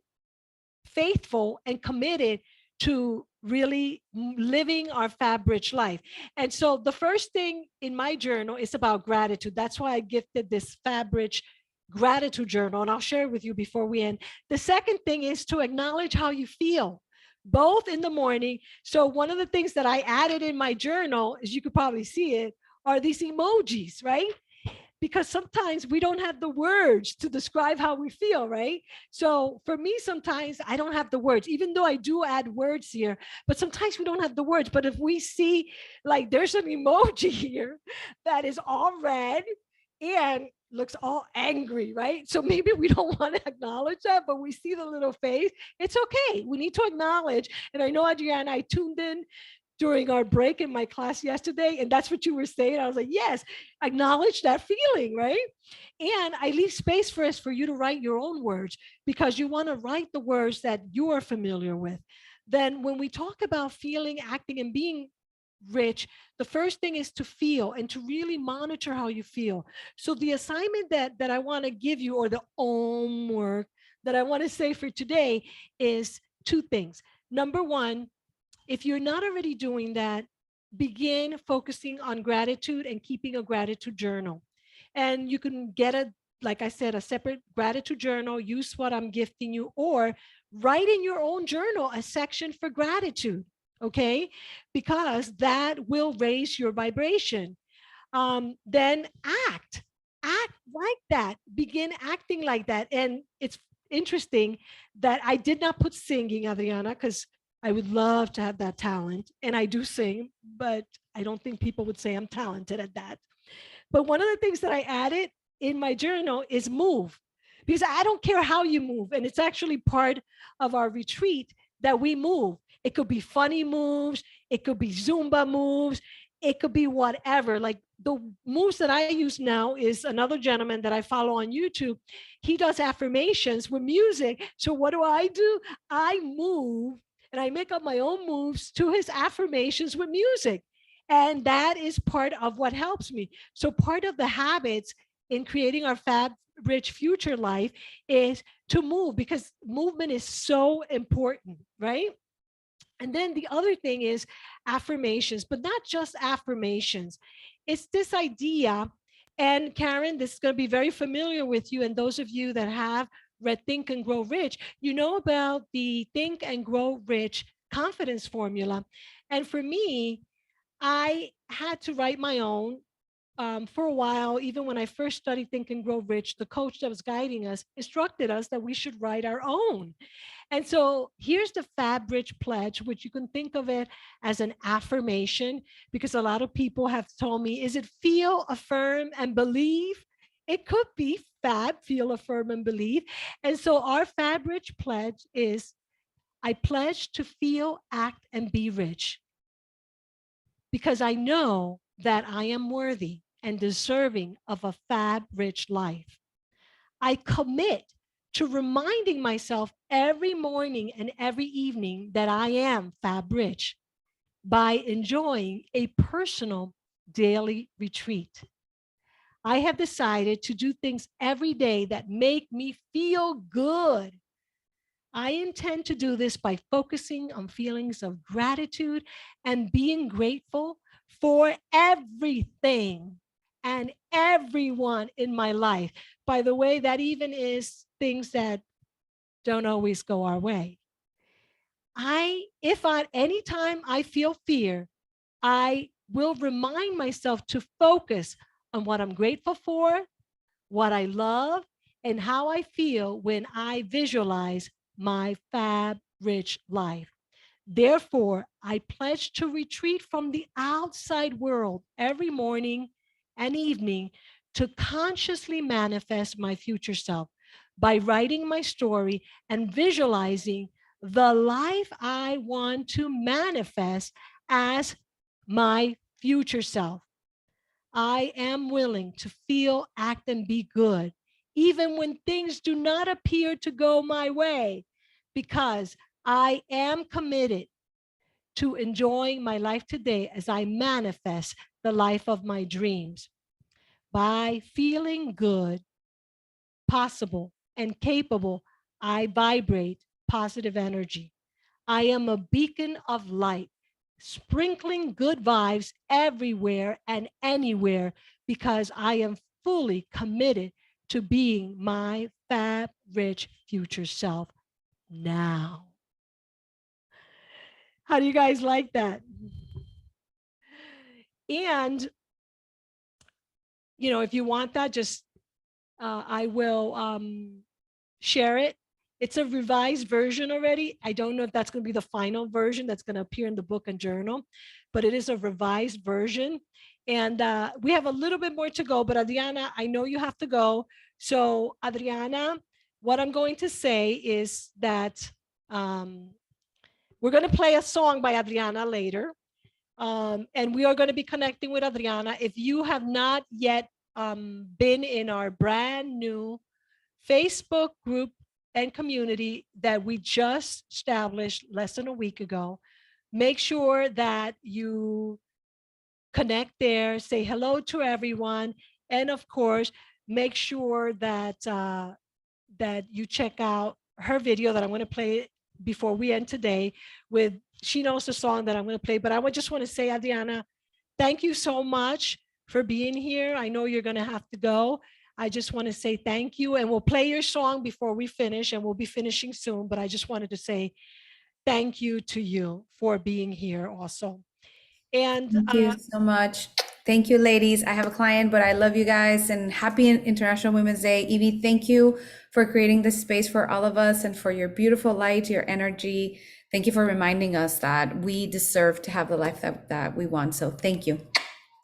faithful and committed to really living our F.A.B. life. And so the first thing in my journal is about gratitude. That's why I gifted this F.A.B. gratitude journal, and I'll share it with you before we end. The second thing is to acknowledge how you feel, both in the morning. So one of the things that I added in my journal, as you could probably see it, are these emojis, right? Because sometimes we don't have the words to describe how we feel, right? So for me, sometimes I don't have the words, even though I do add words here, but sometimes we don't have the words. But if we see, like, there's an emoji here that is all red and looks all angry, right? So maybe we don't want to acknowledge that, but we see the little face. It's okay. We need to acknowledge. And I know, Adriana, I tuned in during our break in my class yesterday, and that's what you were saying. I was like, yes, acknowledge that feeling, right? And I leave space for us for you to write your own words, because you want to write the words that you are familiar with. Then when we talk about feeling, acting, and being rich, the first thing is to feel and to really monitor how you feel. So the assignment that I want to give you, or the homework that I want to say for today, is 2 things. Number 1, if you're not already doing that, begin focusing on gratitude and keeping a gratitude journal. And you can get like I said, a separate gratitude journal, use what I'm gifting you, or write in your own journal a section for gratitude, okay? Because that will raise your vibration. Then act like that, begin acting like that. And it's interesting that I did not put singing, Adriana, because I would love to have that talent, and I do sing, but I don't think people would say I'm talented at that. But one of the things that I added in my journal is move, because I don't care how you move. And it's actually part of our retreat that we move. It could be funny moves, it could be Zumba moves, it could be whatever. Like the moves that I use now is another gentleman that I follow on YouTube. He does affirmations with music. So what do? I move and I make up my own moves to his affirmations with music. And that is part of what helps me. So part of the habits in creating our F.A.B. rich future life is to move, because movement is so important, right? And then the other thing is affirmations, but not just affirmations. It's this idea, and Karen, this is going to be very familiar with you. And those of you that have read Think and Grow Rich, you know about the Think and Grow Rich confidence formula. And for me, I had to write my own. For a while, even when I first studied Think and Grow Rich, the coach that was guiding us instructed us that we should write our own. And so here's the F.A.B. Rich Pledge, which you can think of it as an affirmation, because a lot of people have told me, is it feel, affirm, and believe? It could be FAB, feel, affirm, and believe. And so our F.A.B. Rich Pledge is, I pledge to feel, act, and be rich, because I know that I am worthy and deserving of a F.A.B. Rich life. I commit to reminding myself every morning and every evening that I am F.A.B. Rich by enjoying a personal daily retreat. I have decided to do things every day that make me feel good. I intend to do this by focusing on feelings of gratitude and being grateful for everything and everyone in my life. By the way, that even is things that don't always go our way. If at any time I feel fear, I will remind myself to focus on what I'm grateful for, what I love, and how I feel when I visualize my F.A.B. Rich life. Therefore, I pledge to retreat from the outside world every morning and evening to consciously manifest my future self by writing my story and visualizing the life I want to manifest as my future self. I am willing to feel, act, and be good, even when things do not appear to go my way, because I am committed to enjoying my life today as I manifest the life of my dreams. By feeling good, possible, and capable, I vibrate positive energy. I am a beacon of light, sprinkling good vibes everywhere and anywhere, because I am fully committed to being my F.A.B. Rich future self now. How do you guys like that? And, you know, if you want that, just I will share it. It's a revised version already. I don't know if that's going to be the final version that's going to appear in the book and journal, but it is a revised version. And we have a little bit more to go, but Adriana, I know you have to go. So Adriana, what I'm going to say is that we're going to play a song by Adriana later. And we are going to be connecting with Adriana. If you have not yet been in our brand new Facebook group and community that we just established less than a week ago, make sure that you connect there, say hello to everyone, and of course, make sure that that you check out her video that I'm going to play before we end today. With she knows the song that I'm going to play, but I would just want to say, Adriana, thank you so much for being here. I know you're going to have to go. I just want to say thank you, and we'll play your song before we finish, and we'll be finishing soon. But I just wanted to say thank you to you for being here also. And
Thank you so much. Thank you, ladies. I have a client, but I love you guys, and happy International Women's Day. Evie, thank you for creating this space for all of us and for your beautiful light, your energy. Thank you for reminding us that we deserve to have the life that we want. So thank you.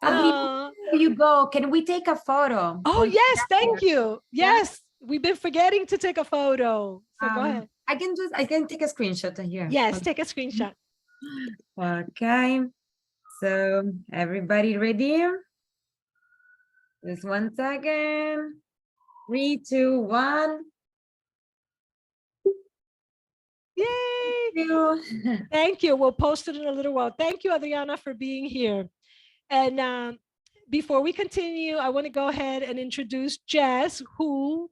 Before you go, can we take a photo?
Oh, yes, thank you. Yes, we've been forgetting to take a photo. So go ahead.
I can take a screenshot here.
Yes, take a screenshot.
Okay. So everybody ready? Just 1 second. 3, 2, 1.
Yay! Thank you. We'll post it in a little while. Thank you, Adriana, for being here. And before we continue, I want to go ahead and introduce Jess, who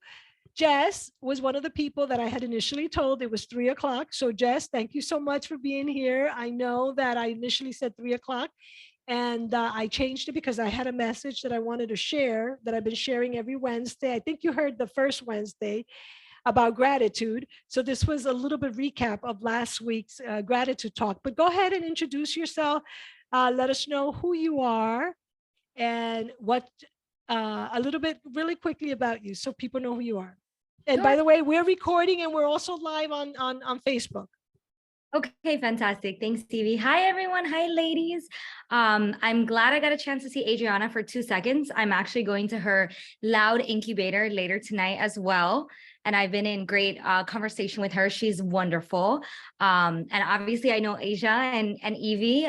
Jess was one of the people that I had initially told it was 3 o'clock. So Jess, thank you so much for being here. I know that I initially said 3 o'clock, and I changed it because I had a message that I wanted to share that I've been sharing every Wednesday. I think you heard the first Wednesday about gratitude. So this was a little bit recap of last week's gratitude talk. But go ahead and introduce yourself. Let us know who you are and what a little bit really quickly about you so people know who you are. And by
Sure.
the way, we're recording and we're also live on Facebook.
Okay, fantastic. Thanks, Evie. Hi, everyone. Hi, ladies. I'm glad I got a chance to see Adriana for 2 seconds. I'm actually going to her loud incubator later tonight as well. And I've been in great conversation with her. She's wonderful. And obviously I know Asia and Evie.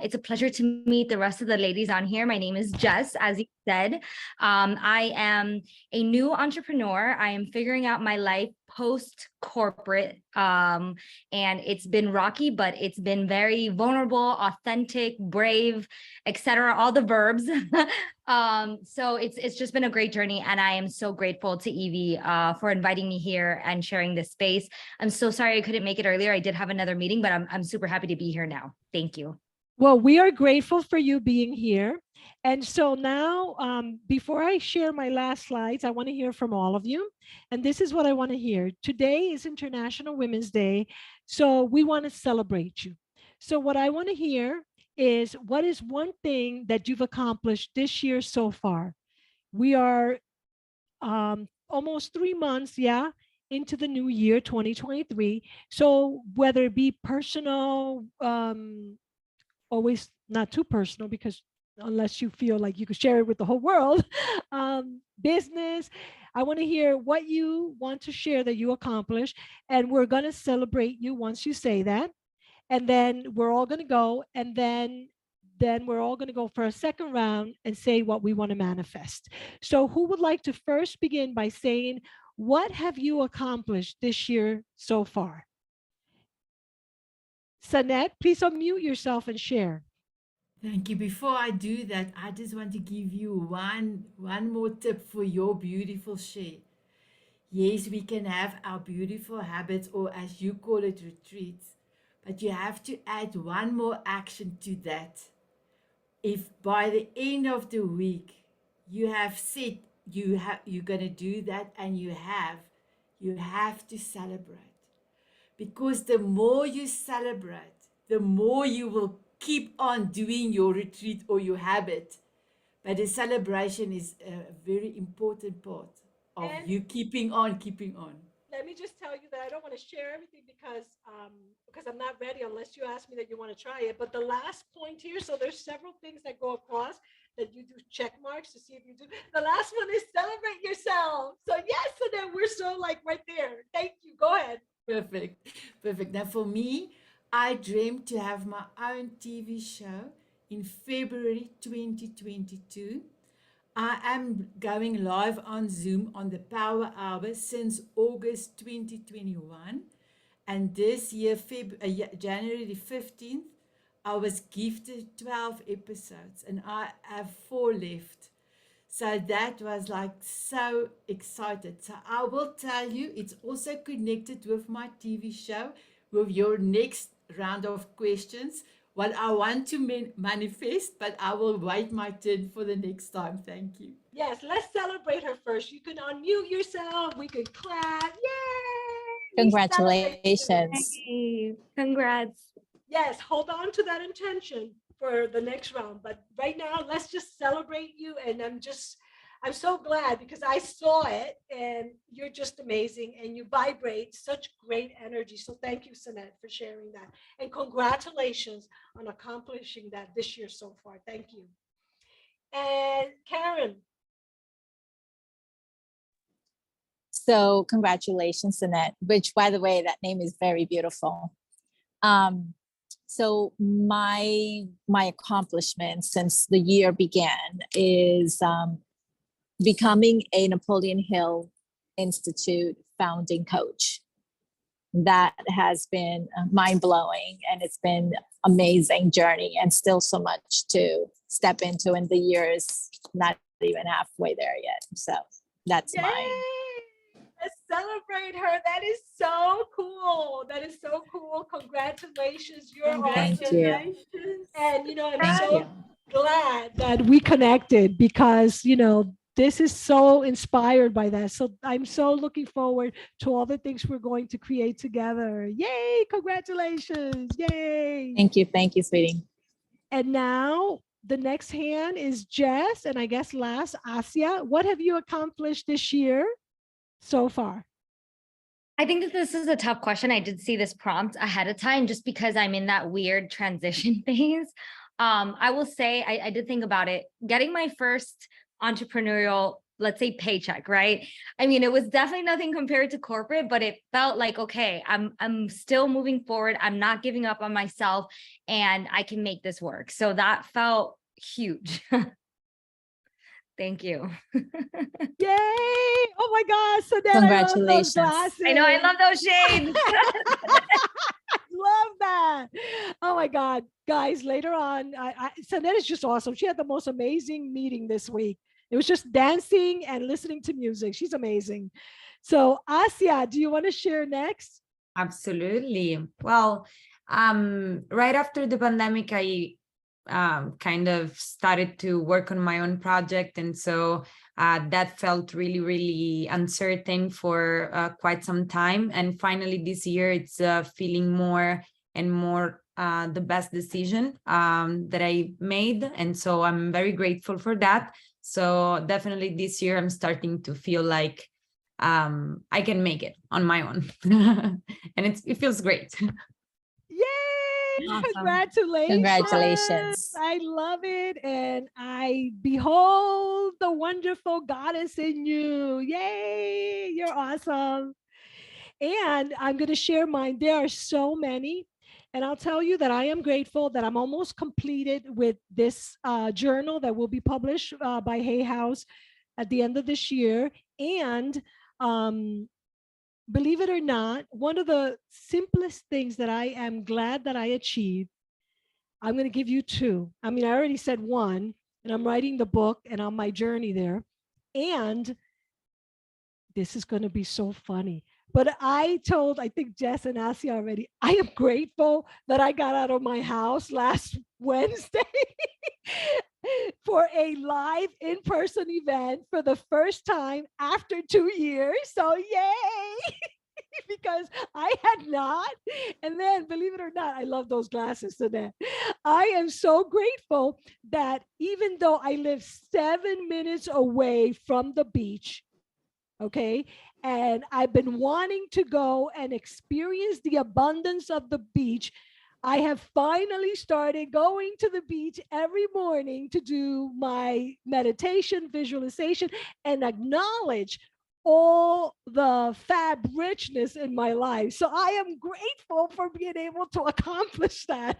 It's a pleasure to meet the rest of the ladies on here. My name is Jess, as you said. I am a new entrepreneur. I am figuring out my life post corporate. And it's been rocky, but it's been very vulnerable, authentic, brave, etc. All the verbs. So it's just been a great journey, and I am so grateful to Evie for inviting me here and sharing this space. I'm so sorry I couldn't make it earlier. I did have another meeting, but I'm super happy to be here now. Thank you.
Well, we are grateful for you being here. And so now, before I share my last slides, I want to hear from all of you. And this is what I want to hear. Today is International Women's Day, so we want to celebrate you. So what I want to hear is, what is one thing that you've accomplished this year so far? We are almost 3 months, into the new year, 2023. So whether it be personal, always not too personal, because unless you feel like you could share it with the whole world, business, I want to hear what you want to share that you accomplished, and we're going to celebrate you once you say that. And then we're all going to go, and then we're all going to go for a second round and say what we want to manifest. So who would like to first begin by saying, what have you accomplished this year so far? Sanette, please unmute yourself and share.
Thank you. Before I do that, I just want to give you one more tip for your beautiful share. Yes, we can have our beautiful habits, or as you call it, retreats, but you have to add one more action to that. If by the end of the week you have said you're going to do that, and you have to celebrate, because the more you celebrate, the more you will keep on doing your retreat or your habit. But the celebration is a very important part of
And
you keeping on.
let me just tell you that I don't want to share everything because I'm not ready unless you ask me that you want to try it. But the last point here, so there's several things that go across that you do check marks to see if you do. The last one is celebrate yourself. So yes, and then we're so like right there. Thank you. Go ahead.
Perfect. Now for me, I dreamed to have my own TV show in February 2022. I am going live on Zoom on the Power Hour since August 2021. And this year, January the 15th, I was gifted 12 episodes, and I have 4 left. So that was like so excited. So I will tell you, it's also connected with my TV show, with your next round of questions, what I want to manifest, but I will wait my turn for the next time. Thank you.
Yes, let's celebrate her first. You can unmute yourself. We can clap. Yay!
Congratulations.
Hey, congrats.
Yes, hold on to that intention for the next round. But right now, let's just celebrate you. And I'm so glad because I saw it, and you're just amazing, and you vibrate such great energy. So thank you, Sanette, for sharing that. And congratulations on accomplishing that this year so far. Thank you. And Karen.
So congratulations, Annette, which by the way, that name is very beautiful. So my accomplishment since the year began is becoming a Napoleon Hill Institute founding coach. That has been mind-blowing, and it's been amazing journey, and still so much to step into, and the year is not even halfway there yet. So that's
Yay!
mine.
Let's celebrate her. That is so cool. That is so cool. Congratulations. You're
Thank
awesome.
you.
And, I'm
Thank
so
you.
glad that we connected because, this is so inspired by that. So I'm so looking forward to all the things we're going to create together. Yay. Congratulations. Yay.
Thank you, sweetie.
And now the next hand is Jess, and I guess last, Asia. What have you accomplished this year so far?
I think that this is a tough question. I did see this prompt ahead of time just because I'm in that weird transition phase. I will say I did think about it. Getting my first entrepreneurial, let's say, paycheck, right? I mean, it was definitely nothing compared to corporate, but it felt like, okay, I'm still moving forward. I'm not giving up on myself, and I can make this work. So that felt huge. Thank you.
Yay! Oh my gosh, so then I love those
Congratulations.
glasses.
I know, I love those shades.
Love that. Oh my God, guys, later on, Sanette is just awesome. She had the most amazing meeting this week. It was just dancing and listening to music. She's amazing. So Asia, do you want to share next?
Absolutely. Well, right after the pandemic, I kind of started to work on my own project. And so that felt really, really uncertain for quite some time. And finally, this year, it's feeling more and more the best decision that I made. And so I'm very grateful for that. So definitely this year, I'm starting to feel like I can make it on my own. And it feels great.
Yay!
Awesome.
Congratulations.
Congratulations.
I love it. And I behold the wonderful goddess in you. Yay! You're awesome. And I'm going to share mine. There are so many. And I'll tell you that I am grateful that I'm almost completed with this journal that will be published by Hay House at the end of this year. And believe it or not, one of the simplest things that I am glad that I achieved, I'm going to give you two. I mean, I already said one, and I'm writing the book and on my journey there. And this is going to be so funny. But I think Jess and Asia already, I am grateful that I got out of my house last Wednesday for a live in-person event for the first time after 2 years. So yay! Because I had not. And then, believe it or not, I love those glasses today. I am so grateful that even though I live 7 minutes away from the beach, okay, and I've been wanting to go and experience the abundance of the beach, I have finally started going to the beach every morning to do my meditation, visualization, and acknowledge all the F.A.B richness in my life. So I am grateful for being able to accomplish that.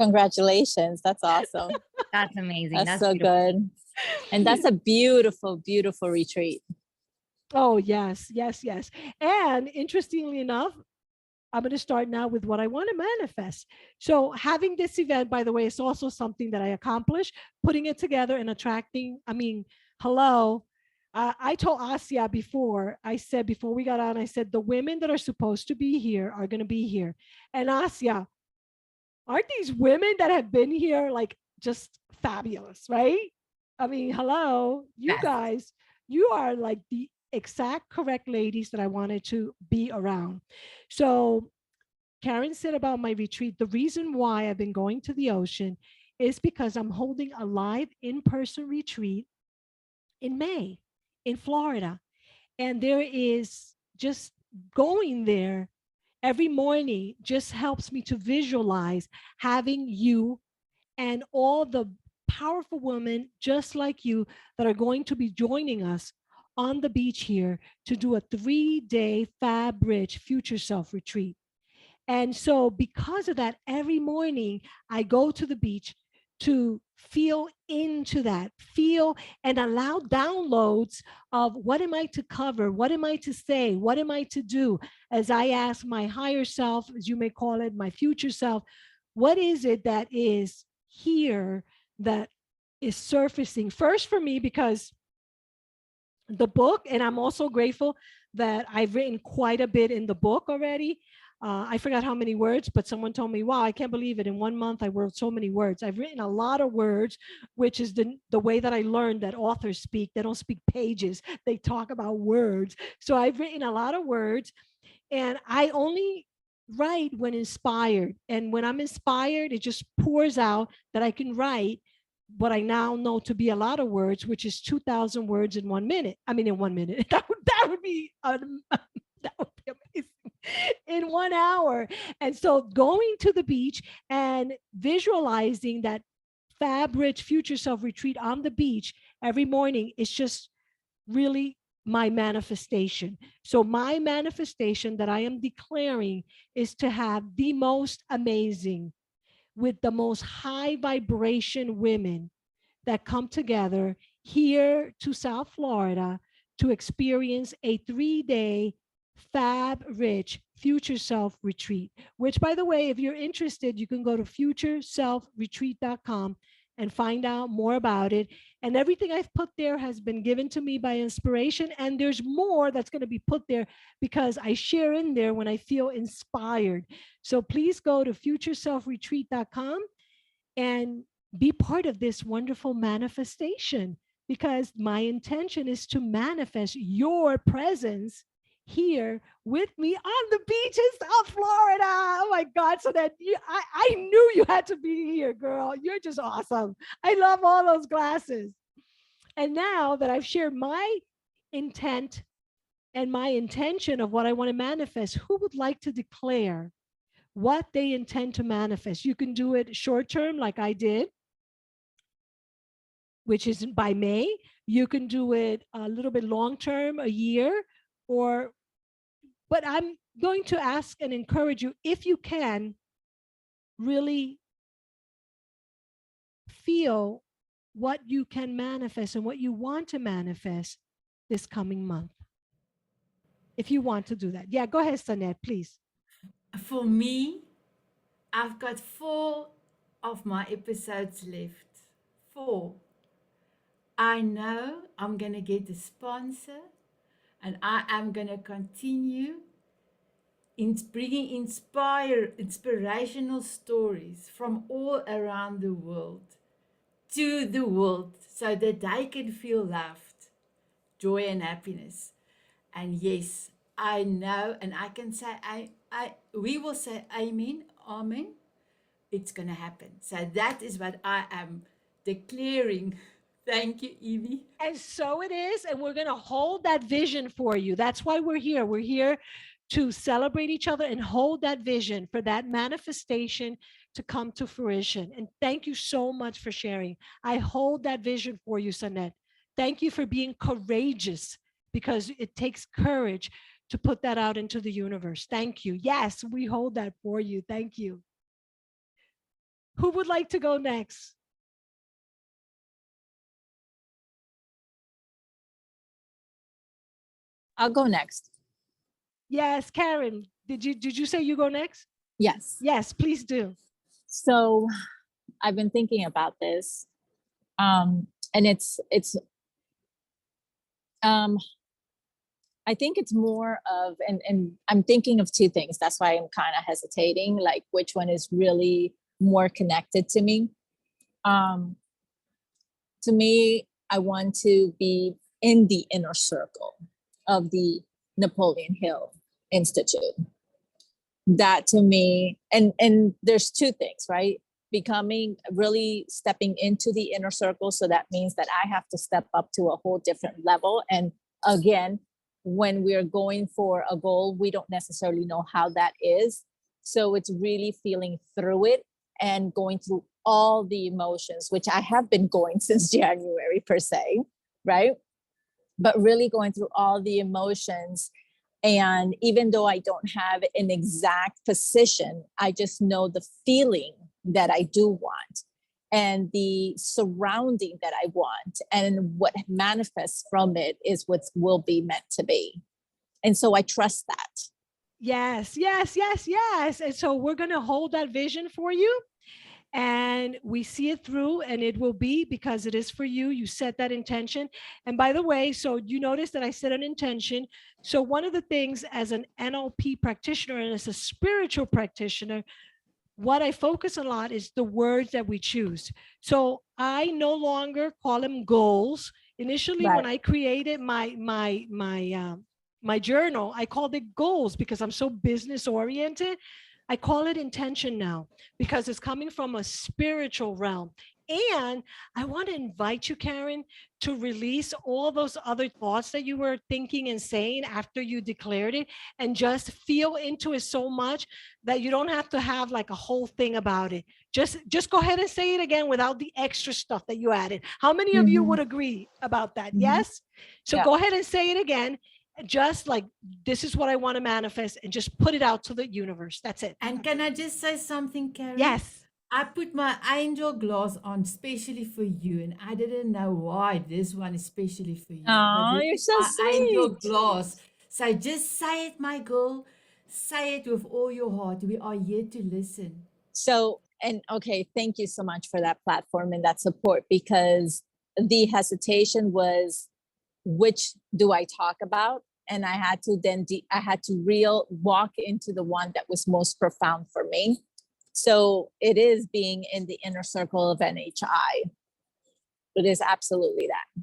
Congratulations. That's awesome.
That's amazing.
That's so
beautiful.
good. And that's a beautiful, beautiful retreat.
Oh, yes, yes, yes. And interestingly enough, I'm going to start now with what I want to manifest. So having this event, by the way, is also something that I accomplished, putting it together and attracting, hello. I told Asia before, I said, before we got on, I said, the women that are supposed to be here are going to be here. And Asia, aren't these women that have been here like just fabulous, right? Hello, you
Yes.
guys, you are like the exact correct ladies that I wanted to be around. So Karen said about my retreat, the reason why I've been going to the ocean is because I'm holding a live in-person retreat in May in Florida. And there is just going there every morning just helps me to visualize having you and all the powerful women just like you that are going to be joining us on the beach here to do a 3-day F.A.B Rich Future Self retreat. And so because of that, every morning I go to the beach to feel into that, feel and allow downloads of what am I to cover? What am I to say? What am I to do? As I ask my higher self, as you may call it, my future self, what is it that is here that is surfacing? First for me, because the book. And I'm also grateful that I've written quite a bit in the book already. I forgot how many words, but someone told me, wow, I can't believe it. In 1 month, I wrote so many words. I've written a lot of words, which is the way that I learned that authors speak. They don't speak pages, they talk about words. So I've written a lot of words, and I only write when inspired. And when I'm inspired, it just pours out that I can write what I now know to be a lot of words, which is 2,000 words in 1 minute. I mean, in 1 minute, that would be that would be amazing. In 1 hour. And so going to the beach and visualizing that Fab Rich Future Self retreat on the beach every morning is just really my manifestation. So my manifestation that I am declaring is to have the most amazing, with the most high vibration women that come together here to South Florida to experience a 3-day Fab Rich Future Self Retreat, which, by the way, if you're interested, you can go to futureselfretreat.com and find out more about it. And everything I've put there has been given to me by inspiration. And there's more that's going to be put there because I share in there when I feel inspired. So please go to futureselfretreat.com and be part of this wonderful manifestation, because my intention is to manifest your presence here with me on the beach in South Florida. Oh my God. So that I knew you had to be here, girl. You're just awesome. I love all those glasses. And now that I've shared my intent and my intention of what I want to manifest, who would like to declare what they intend to manifest? You can do it short term, like I did, which is by May. You can do it a little bit long term, a year, but I'm going to ask and encourage you, if you can, really feel what you can manifest and what you want to manifest this coming month. If you want to do that. Yeah, go ahead, Sanette, please.
For me, I've got 4 of my episodes left. 4. I know I'm going to get a sponsor, and I am going to continue bringing inspirational stories from all around the world to the world so that they can feel loved, joy and happiness. And yes, I know, and I can say, we will say amen, amen. It's going to happen. So that is what I am declaring. Thank you, Evie.
And so it is. And we're going to hold that vision for you. That's why we're here. We're here to celebrate each other and hold that vision for that manifestation to come to fruition. And thank you so much for sharing. I hold that vision for you, Sanette. Thank you for being courageous, because it takes courage to put that out into the universe. Thank you. Yes, we hold that for you. Thank you. Who would like to go next?
I'll go next.
Yes, Karen, did you say you go next?
Yes.
Yes, please do.
So I've been thinking about this. And I think it's more of, and I'm thinking of 2 things. That's why I'm kind of hesitating, like which one is really more connected to me. To me, I want to be in the inner circle of the Napoleon Hill Institute. That to me, and there's 2 things, right? Really stepping into the inner circle. So that means that I have to step up to a whole different level. And again, when we're going for a goal, we don't necessarily know how that is. So it's really feeling through it and going through all the emotions, which I have been going since January per se, right? But really going through all the emotions. And even though I don't have an exact position, I just know the feeling that I do want and the surrounding that I want, and what manifests from it is what will be meant to be. And so I trust that.
Yes, yes, yes, yes. And so we're going to hold that vision for you. and we see it through, and it will be because it is for you. You set that intention. And by the way, so you notice that I set an intention. So one of the things as an NLP practitioner and as a spiritual practitioner, what I focus a lot is the words that we choose. So I no longer call them goals. Initially, when
Right.
I created my journal, I called it goals because I'm so business oriented. I call it intention now because it's coming from a spiritual realm. And I want to invite you, Karen, to release all those other thoughts that you were thinking and saying after you declared it, and just feel into it so much that you don't have to have like a whole thing about it. Just go ahead and say it again without the extra stuff that you added. How many of you would agree about that? Yes? So
Yeah.
go ahead and say it again. Just like, this is what I want to manifest, and just put it out to the universe. That's it.
And can I just say something, Karen?
Yes.
I put my angel glass on specially for you, and I didn't know why this one is specially for you.
Oh,
But
you're
this is
so
my angel
sweet.
glass. So just say it, my girl. Say it with all your heart. We are here to listen.
So, and okay, thank you so much for that platform and that support, because the hesitation was, which do I talk about? And I had to then, I had to walk into the one that was most profound for me. So it is being in the inner circle of NHI. It is absolutely that.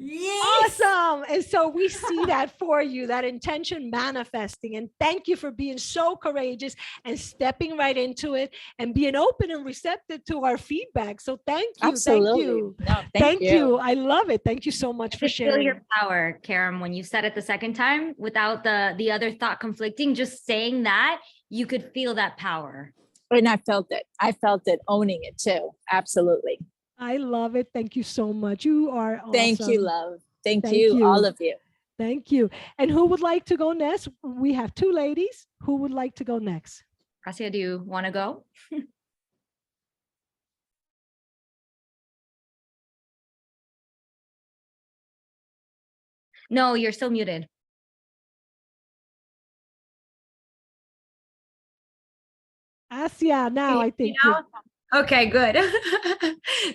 Yes.
Awesome. And so we see that for you, that intention manifesting. And thank you for being so courageous and stepping right into it and being open and receptive to our feedback. So thank you.
Absolutely.
Thank you.
No,
Thank you. I love it. Thank you so much
I
for
could feel
sharing.
your power, Karen, when you said it the second time without the other thought conflicting. Just saying that, you could feel that power.
And I felt it. I felt it, owning it too. Absolutely.
I love it. Thank you so much. You are awesome.
Thank you, love. Thank
Thank
you,
you.
all of you.
Thank you. And who would like to go next? We have two ladies. Who would like to go next?
Gracia, do you want to go? No, you're still muted.
Asia, now I think.
Okay, good.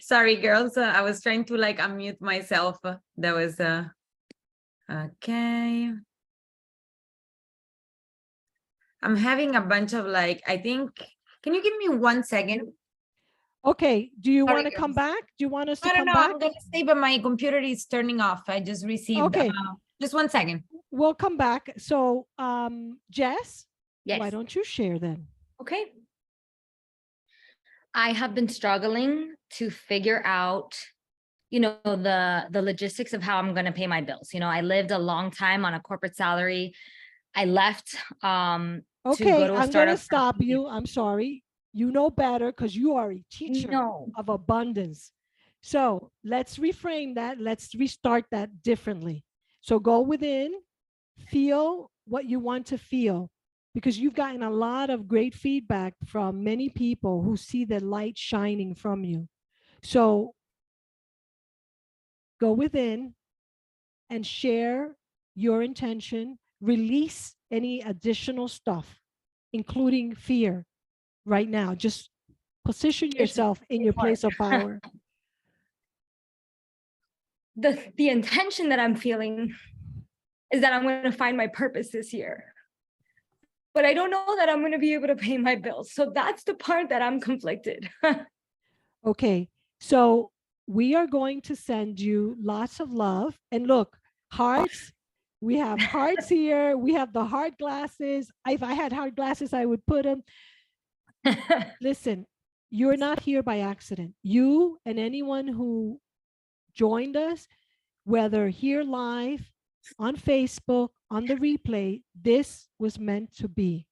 Sorry, girls. I was trying to like unmute myself. That was okay. I'm having a bunch of like, I think, can you give me 1 second?
Okay. Do you
Sorry,
want to come
girls.
back? Do you want us to
No,
come
no,
back?
I'm gonna stay, but my computer is turning off. I just received,
Okay.
just 1 second.
We'll come back. So, Jess,
Yes.
why don't you share then?
Okay. I have been struggling to figure out, the logistics of how I'm going to pay my bills. I lived a long time on a corporate salary. I left to
Okay,
go to a
I'm going to
startup.
stop you. I'm sorry. You know better because you are a teacher
No.
of abundance. So let's reframe that. Let's restart that differently. So go within, feel what you want to feel, because you've gotten a lot of great feedback from many people who see the light shining from you. So go within and share your intention, release any additional stuff, including fear right now. Just position yourself in your place of power.
The intention that I'm feeling is that I'm going to find my purpose this year. But I don't know that I'm going to be able to pay my bills. So that's the part that I'm conflicted.
Okay, so we are going to send you lots of love. And look, hearts, we have hearts here. We have the heart glasses. If I had heart glasses, I would put them. Listen, you're not here by accident. You and anyone who joined us, whether here live, on Facebook, on the replay, this was meant to be.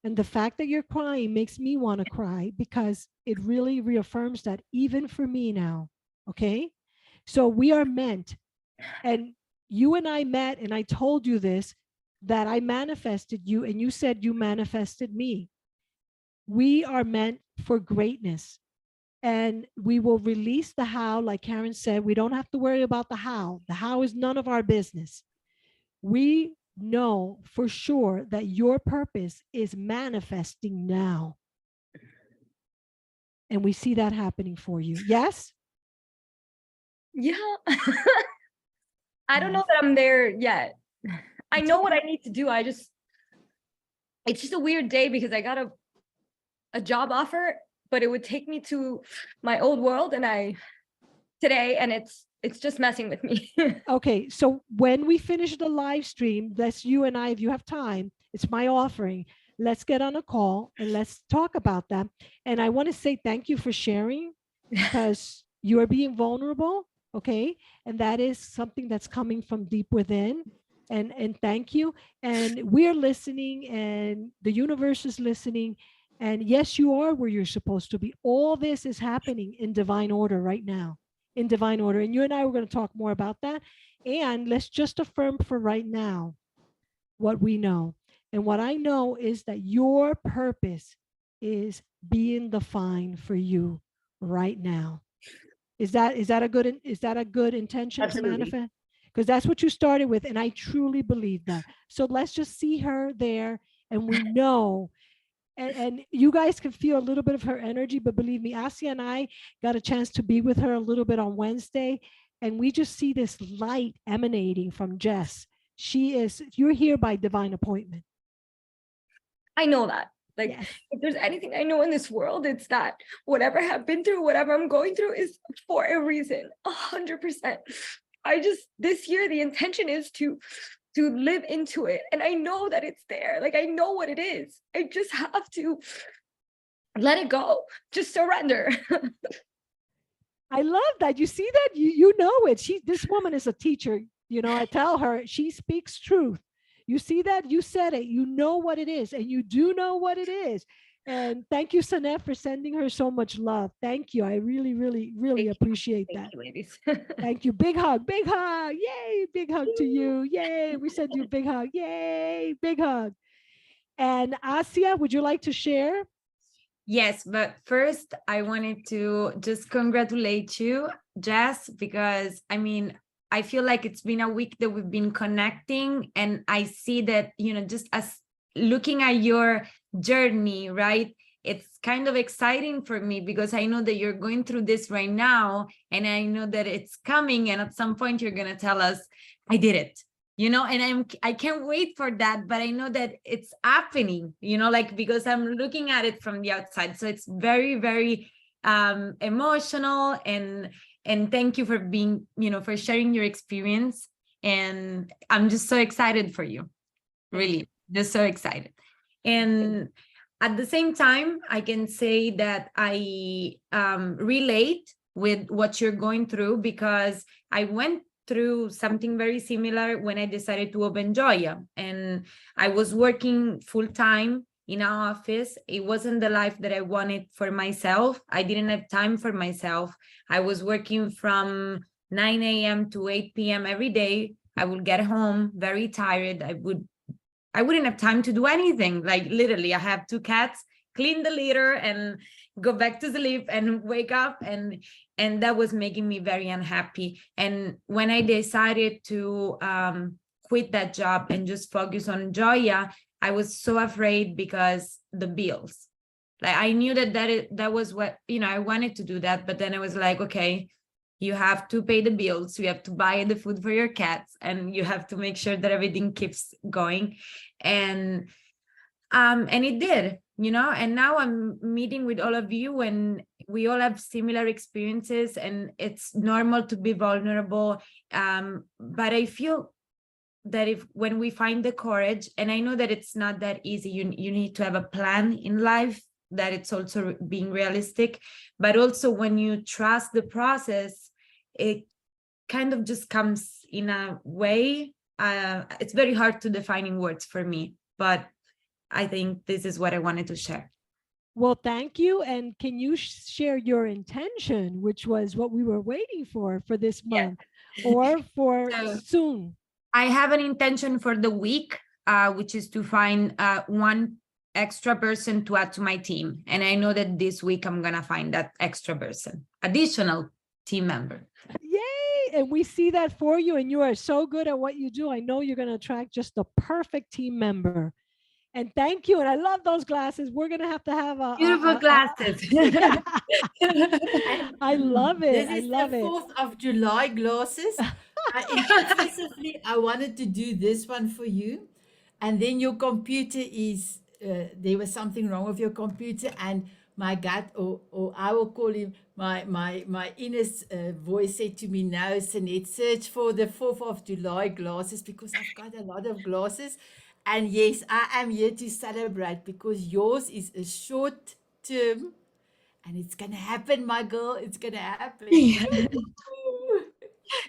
And the fact that you're crying makes me want to cry, because it really reaffirms that even for me now. Okay. So we are meant, and you and I met, and I told you this, that I manifested you and you said you manifested me. We are meant for greatness, and we will release the how. Like Karen said, we don't have to worry about the how. The how is none of our business. We know for sure that your purpose is manifesting now. And we see that happening for you. Yes?
Yeah. I don't know that I'm there yet. I know what I need to do. It's just a weird day because I got a job offer, but it would take me to my old world today, and it's just messing with me.
Okay, so when we finish the live stream, that's you and I, if you have time, it's my offering. Let's get on a call and let's talk about that. And I want to say thank you for sharing because you are being vulnerable, okay? And that is something that's coming from deep within. And thank you. And we're listening and the universe is listening. And yes, you are where you're supposed to be. All this is happening in divine order right now, in divine order. And you and I were going to talk more about that. And let's just affirm for right now what we know. And what I know is that your purpose is being defined for you right now. Is that a good intention
Absolutely.
to manifest? Because that's what you started with, and I truly believe that. So let's just see her there, and we know, and you guys can feel a little bit of her energy, but believe me, Asia and I got a chance to be with her a little bit on Wednesday, and we just see this light emanating from Jess. You're here by divine appointment.
I know that. Like,
Yes.
if there's anything I know in this world, it's that whatever I've been through, whatever I'm going through is for a reason, 100%. This year, the intention is to live into it. And I know that it's there. Like, I know what it is. I just have to let it go. Just surrender.
I love that. You see that? You know it. This woman is a teacher. You know, I tell her she speaks truth. You see that? You said it. You know what it is, and you do know what it is. And thank you, Sanef, for sending her so much love. Thank you. I really, really, really appreciate that.
Thank you, ladies.
Thank you. Big hug, big hug. Yay. Big hug to you. Yay. We send you a big hug. Yay. Big hug. And Asia, would you like to share?
Yes, but first I wanted to just congratulate you, Jess, because I mean, I feel like it's been a week that we've been connecting, and I see that, just as looking at your journey, right? It's kind of exciting for me because I know that you're going through this right now, and I know that it's coming, and at some point you're going to tell us, I did it. And I can't wait for that, but I know that it's happening, because I'm looking at it from the outside. So it's very, very emotional, and thank you for being, for sharing your experience. And I'm just so excited for you, really, just so excited. And at the same time, I can say that I relate with what you're going through, because I went through something very similar when I decided to open Joya. And I was working full-time in an office. It wasn't the life that I wanted for myself. I didn't have time for myself. I was working from 9 a.m. to 8 p.m. every day. I would get home very tired. I wouldn't have time to do anything. Like, literally, I have 2 cats, clean the litter and go back to sleep and wake up, and that was making me very unhappy. And when I decided to quit that job and just focus on Joya, I was so afraid because the bills. Like, I knew that was what, I wanted to do that, but then I was like, okay, you have to pay the bills, you have to buy the food for your cats, and you have to make sure that everything keeps going. And it did, and now I'm meeting with all of you, and we all have similar experiences, and it's normal to be vulnerable. But I feel that when we find the courage, and I know that it's not that easy, you need to have a plan in life, that it's also being realistic, but also when you trust the process, it kind of just comes in a way. It's very hard to define in words for me, but I think this is what I wanted to share.
Well, thank you. And can you share your intention, which was what we were waiting for this month, or for soon?
I have an intention for the week, which is to find one extra person to add to my team. And I know that this week I'm going to find that extra person, additional team member.
Yay! And we see that for you, and you are so good at what you do. I know you're going to attract just the perfect team member. And thank you. And I love those glasses. We're going to have
Beautiful glasses.
I love it.
This
I
is
love
the
it.
4th of July glasses. Exclusively, I wanted to do this one for you. And then your computer is, there was something wrong with your computer, and my gut, or I will call him, my inner voice said to me, no, Sanette, search for the 4th of July glasses, because I've got a lot of glasses. And yes, I am here to celebrate, because yours is a short term, and it's going to happen, my girl. It's going to happen.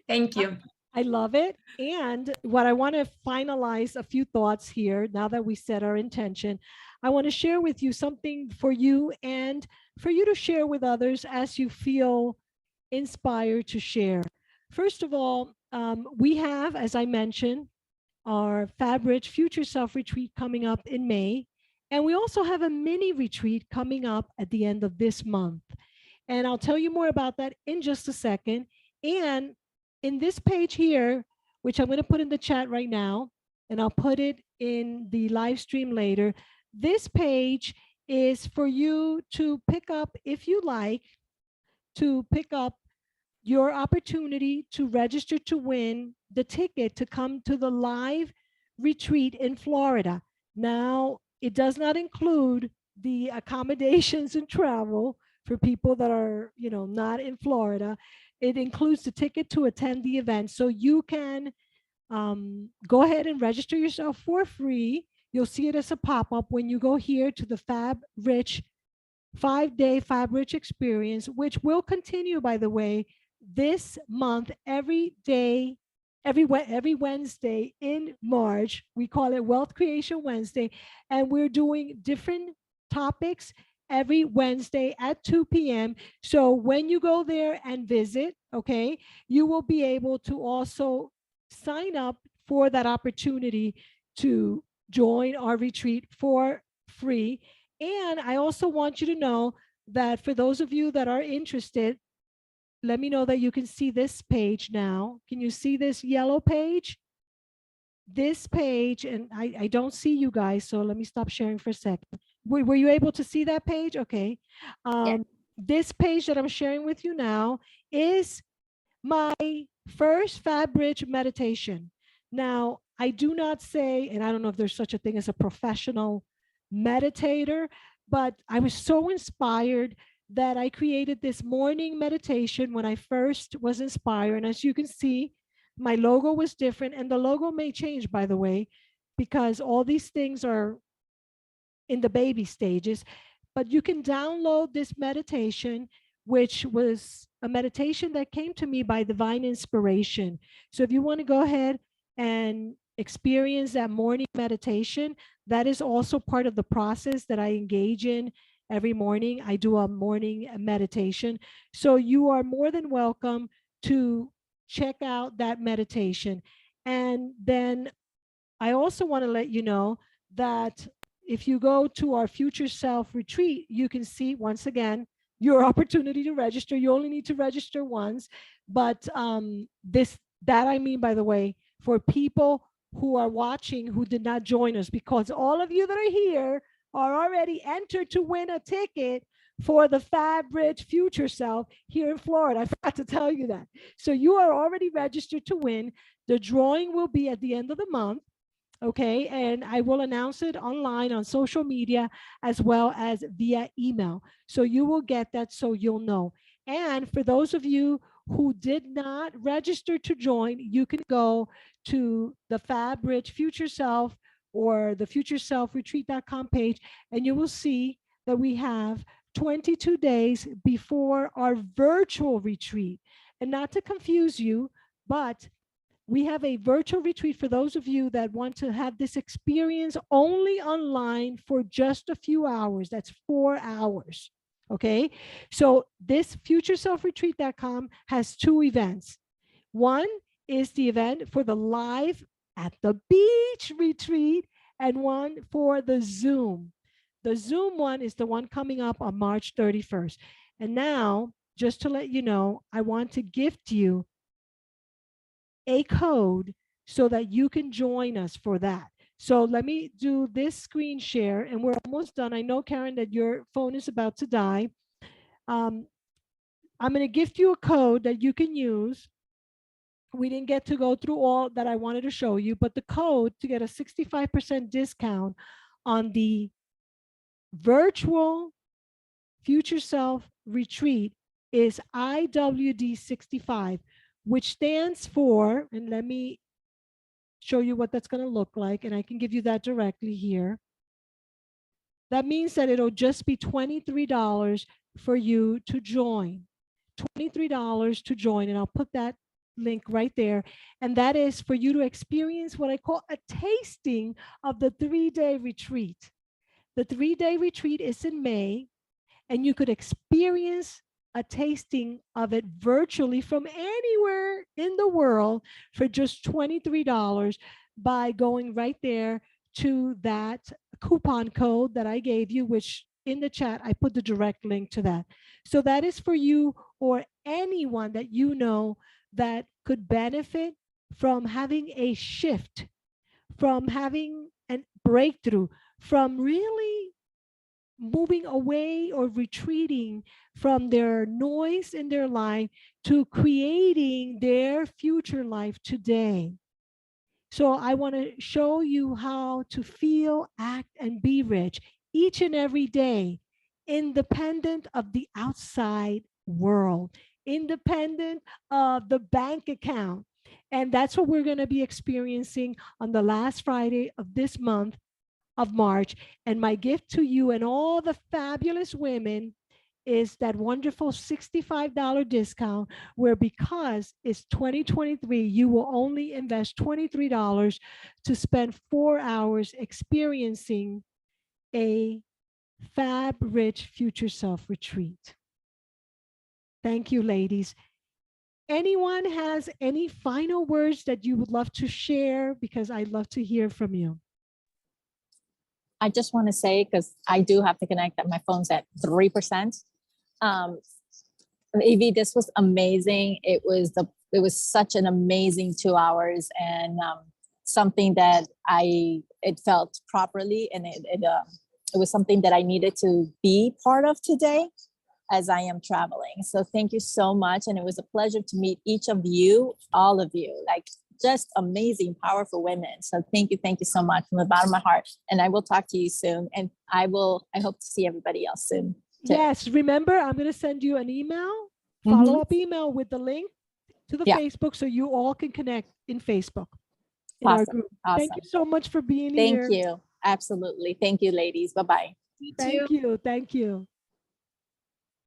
Thank you.
I love it. And what I want to finalize a few thoughts here, now that we set our intention, I want to share with you something for you and for you to share with others as you feel inspired to share. First of all, we have, as I mentioned, our F.A.B Future Self Retreat coming up in May. And we also have a mini retreat coming up at the end of this month. And I'll tell you more about that in just a second. And in this page here, which I'm going to put in the chat right now, and I'll put it in the live stream later, this page is for you to pick up, if you like, to pick up your opportunity to register to win the ticket to come to the live retreat in Florida. Now, it does not include the accommodations and travel for people that are, not in Florida. It includes the ticket to attend the event. So you can go ahead and register yourself for free. You'll see it as a pop-up when you go here to the F.A.B Rich 5-day F.A.B Rich experience, which will continue, by the way, this month, every day, every Wednesday in March. We call it Wealth Creation Wednesday, and we're doing different topics every Wednesday at 2 p.m. So when you go there and visit, okay, you will be able to also sign up for that opportunity to join our retreat for free. And I also want you to know that for those of you that are interested, let me know that you can see this page now. Can you see this yellow page? This page, and I don't see you guys, so let me stop sharing for a second. Were you able to see that page? Okay. This page that I'm sharing with you now is my first F.A.B Rich meditation. Now, I do not say, and I don't know if there's such a thing as a professional meditator, but I was so inspired that I created this morning meditation when I first was inspired. And as you can see, my logo was different, and the logo may change, by the way, because all these things are in the baby stages. But you can download this meditation, which was a meditation that came to me by divine inspiration. So if you want to go ahead and experience that morning meditation, that is also part of the process that I engage in every morning. I do a morning meditation. So you are more than welcome to check out that meditation. And then I also want to let you know that if you go to our Future Self retreat, you can see once again your opportunity to register. You only need to register once, but that I mean, by the way, for people who are watching who did not join us, because all of you that are here are already entered to win a ticket for the F.A.B Rich Future Self here in Florida. I forgot to tell you that. So you are already registered to win. The drawing will be at the end of the month. Okay, and I will announce it online on social media as well as via email. So you will get that, so you'll know. And for those of you who did not register to join, you can go to the F.A.B Rich Future Self or the futureselfretreat.com page, and you will see that we have 22 days before our virtual retreat. And not to confuse you, but we have a virtual retreat for those of you that want to have this experience only online for just a few hours. That's 4 hours. Okay. So this futureselfretreat.com has 2 events. One is the event for the live at the beach retreat, and one for the Zoom. The Zoom one is the one coming up on March 31st. And now, just to let you know, I want to gift you a code so that you can join us for that. So let me do this screen share and we're almost done. I know, Karen, that your phone is about to die. I'm going to gift you a code that you can use. We didn't get to go through all that I wanted to show you, but the code to get a 65% discount on the virtual Future Self Retreat is IWD65, which stands for, and let me show you what that's going to look like, and I can give you that directly here. That means that it'll just be $23 for you to join. $23 to join, and I'll put that link right there. And that is for you to experience what I call a tasting of the 3-day retreat. The 3-day retreat is in May, and you could experience a tasting of it virtually from anywhere in the world for just $23 by going right there to that coupon code that I gave you, which in the chat, I put the direct link to that. So that is for you or anyone that you know that could benefit from having a shift, from having a breakthrough, from really moving away or retreating from their noise in their life to creating their future life today. So I want to show you how to feel, act, and be rich each and every day, independent of the outside world, independent of the bank account. And that's what we're going to be experiencing on the last Friday of this month of March. And my gift to you and all the fabulous women is that wonderful $65 discount, where because it's 2023, you will only invest $23 to spend 4 hours experiencing a Fab Rich Future Self Retreat. Thank you, ladies. Anyone has any final words that you would love to share? Because I'd love to hear from you.
I just want to say, because I do have to connect that my phone's at 3%. Evie, this was amazing. It was such an amazing 2 hours, and something that it felt properly, and it was something that I needed to be part of today as I am traveling. So thank you so much. And it was a pleasure to meet each of you, all of you, like just amazing, powerful women. So thank you so much from the bottom of my heart. And I will talk to you soon. And I hope to see everybody else soon too.
Yes, remember, I'm going to send you an email, follow-up email with the link to the Facebook, so you all can connect in Facebook. In our group. Thank you so much for being here.
Thank you. Absolutely. Thank you, ladies. Bye-bye.
Thank you. Thank you.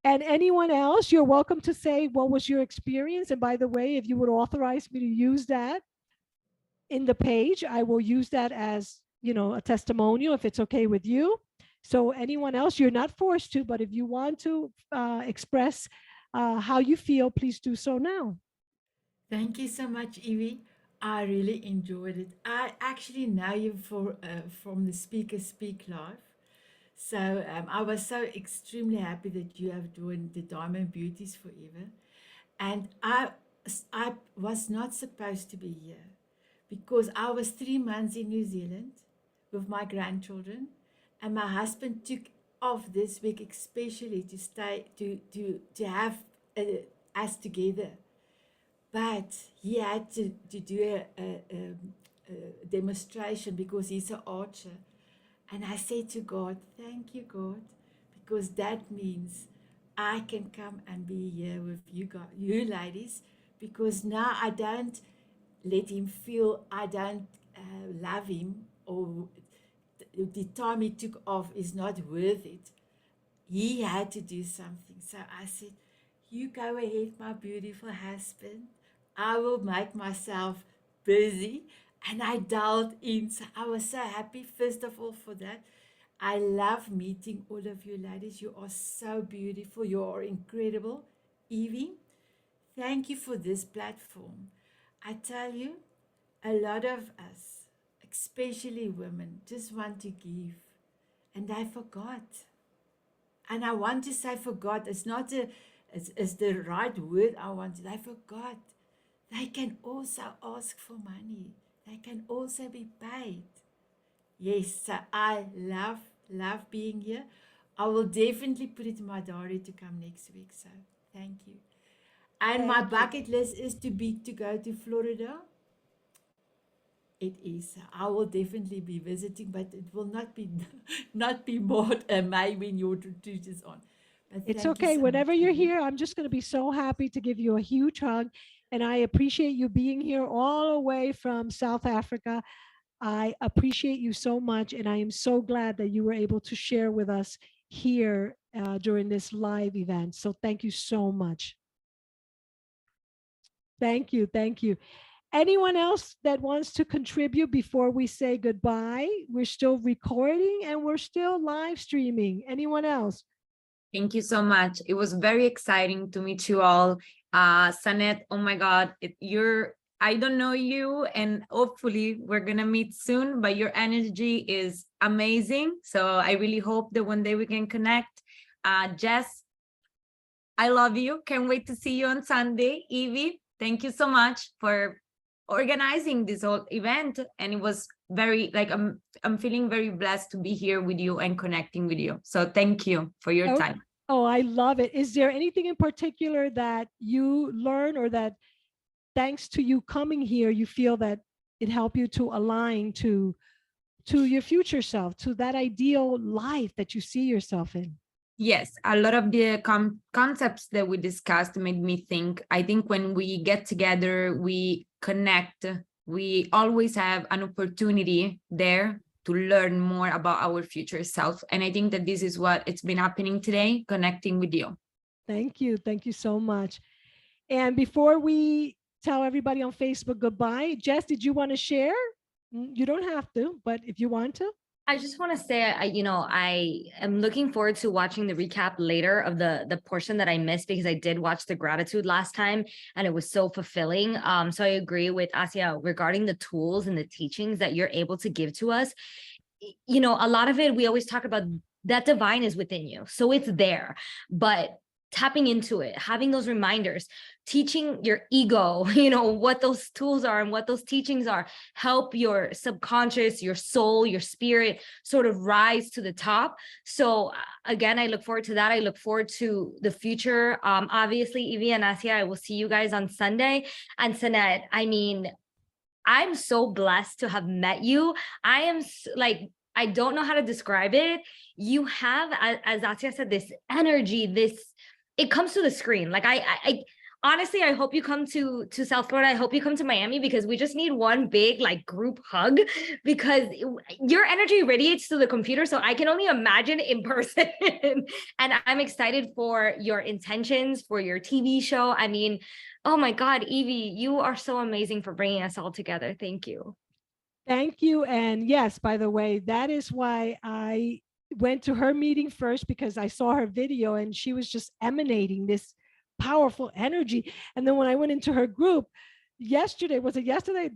And anyone else, you're welcome to say, what was your experience? And by the way, if you would authorize me to use that in the page, I will use that as, a testimonial if it's okay with you. So anyone else, you're not forced to, but if you want to express how you feel, please do so now.
Thank you so much, Evie. I really enjoyed it. I actually know you from the Speak Live. So I was so extremely happy that you have joined the Diamond Beauties Forever. And I was not supposed to be here because I was 3 months in New Zealand with my grandchildren, and my husband took off this week especially to stay to have us together. But he had to do a demonstration because he's an archer. And I said to God, thank you, God, because that means I can come and be here with you ladies, because now I don't let him feel I don't love him, or the time he took off is not worth it. He had to do something. So I said, you go ahead, my beautiful husband. I will make myself busy. And I dialed in. So I was so happy, first of all, for that. I love meeting all of you ladies. You are so beautiful. You are incredible. Evie, thank you for this platform. I tell you, a lot of us, especially women, just want to give. And I forgot. And I want to say forgot. It's not it's the right word I wanted. I forgot. They can also ask for money. They can also be paid. Yes, so I love being here. I will definitely put it in my diary to come next week. So thank you. And my
Thank you.
bucket list is to go to Florida. It is. I will definitely be visiting, but it will not be not be more May when your retreat is on. But
It's
thank you
okay.
so much,
Whenever you're
Evie.
here, I'm just going to be so happy to give you a huge hug. And I appreciate you being here all the way from South Africa. I appreciate you so much. And I am so glad that you were able to share with us here during this live event. So thank you so much. Thank you. Thank you. Anyone else that wants to contribute before we say goodbye? We're still recording and we're still live streaming. Anyone else?
Thank you so much. It was very exciting to meet you all. Sanet, oh my God, I don't know you, and hopefully we're gonna meet soon, but your energy is amazing. So I really hope that one day we can connect. Jess, I love you. Can't wait to see you on Sunday. Evie, thank you so much for organizing this whole event. And it was very I'm feeling very blessed to be here with you and connecting with you. So thank you for your
Oh,
time.
oh, I love it. Is there anything in particular that you learn or that thanks to you coming here, you feel that it helped you to align to your future self, to that ideal life that you see yourself in?
Yes, a lot of the concepts that we discussed made me think. I think when we get together, we connect, we always have an opportunity there to learn more about our future self. And I think that this is what it's been happening today, connecting with you.
Thank you. Thank you so much. And before we tell everybody on Facebook goodbye, Jess, did you want to share? You don't have to, but if you want to.
I just want to say, I am looking forward to watching the recap later of the portion that I missed, because I did watch the gratitude last time and it was so fulfilling. So I agree with Asia regarding the tools and the teachings that you're able to give to us. A lot of it, we always talk about that divine is within you. So it's there, but tapping into it, having those reminders, teaching your ego, what those tools are and what those teachings are, help your subconscious, your soul, your spirit sort of rise to the top. So again, I look forward to that. I look forward to the future. Obviously, Evie and Asia, I will see you guys on Sunday. And Sanet, I'm so blessed to have met you. I am I don't know how to describe it. You have, as Asia said, this energy, it comes to the screen. Like I honestly, I hope you come to South Florida. I hope you come to Miami, because we just need one big group hug, because your energy radiates to the computer. So I can only imagine in person. And I'm excited for your intentions for your TV show. I mean, oh my God, Evie, you are so amazing for bringing us all together. Thank you.
Thank you. And yes, by the way, that is why I went to her meeting first, because I saw her video and she was just emanating this powerful energy. And then when I went into her group yesterday, was it yesterday?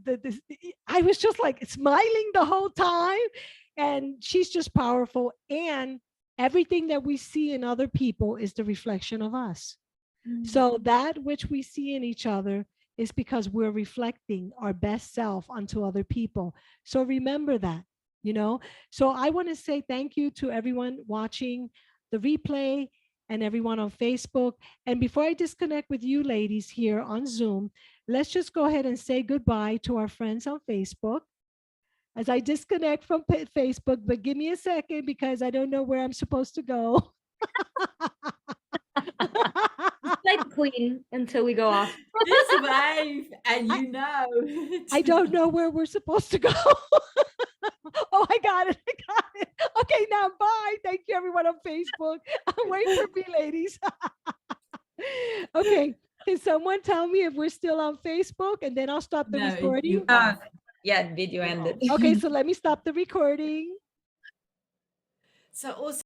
I was just smiling the whole time. And she's just powerful. And everything that we see in other people is the reflection of us. So that which we see in each other is because we're reflecting our best self onto other people. So remember that, So I want to say thank you to everyone watching the replay and everyone on Facebook. And before I disconnect with you ladies here on Zoom, let's just go ahead and say goodbye to our friends on Facebook as I disconnect from Facebook. But give me a second, because I don't know where I'm supposed to go.
Like queen until we go off.
Just wave, and
I don't know where we're supposed to go. Oh, I got it. Okay, now bye. Thank you, everyone on Facebook. Wait for me, ladies. Okay, can someone tell me if we're still on Facebook, and then I'll stop the recording?
Yeah, video ended.
Okay, so let me stop the recording.
So also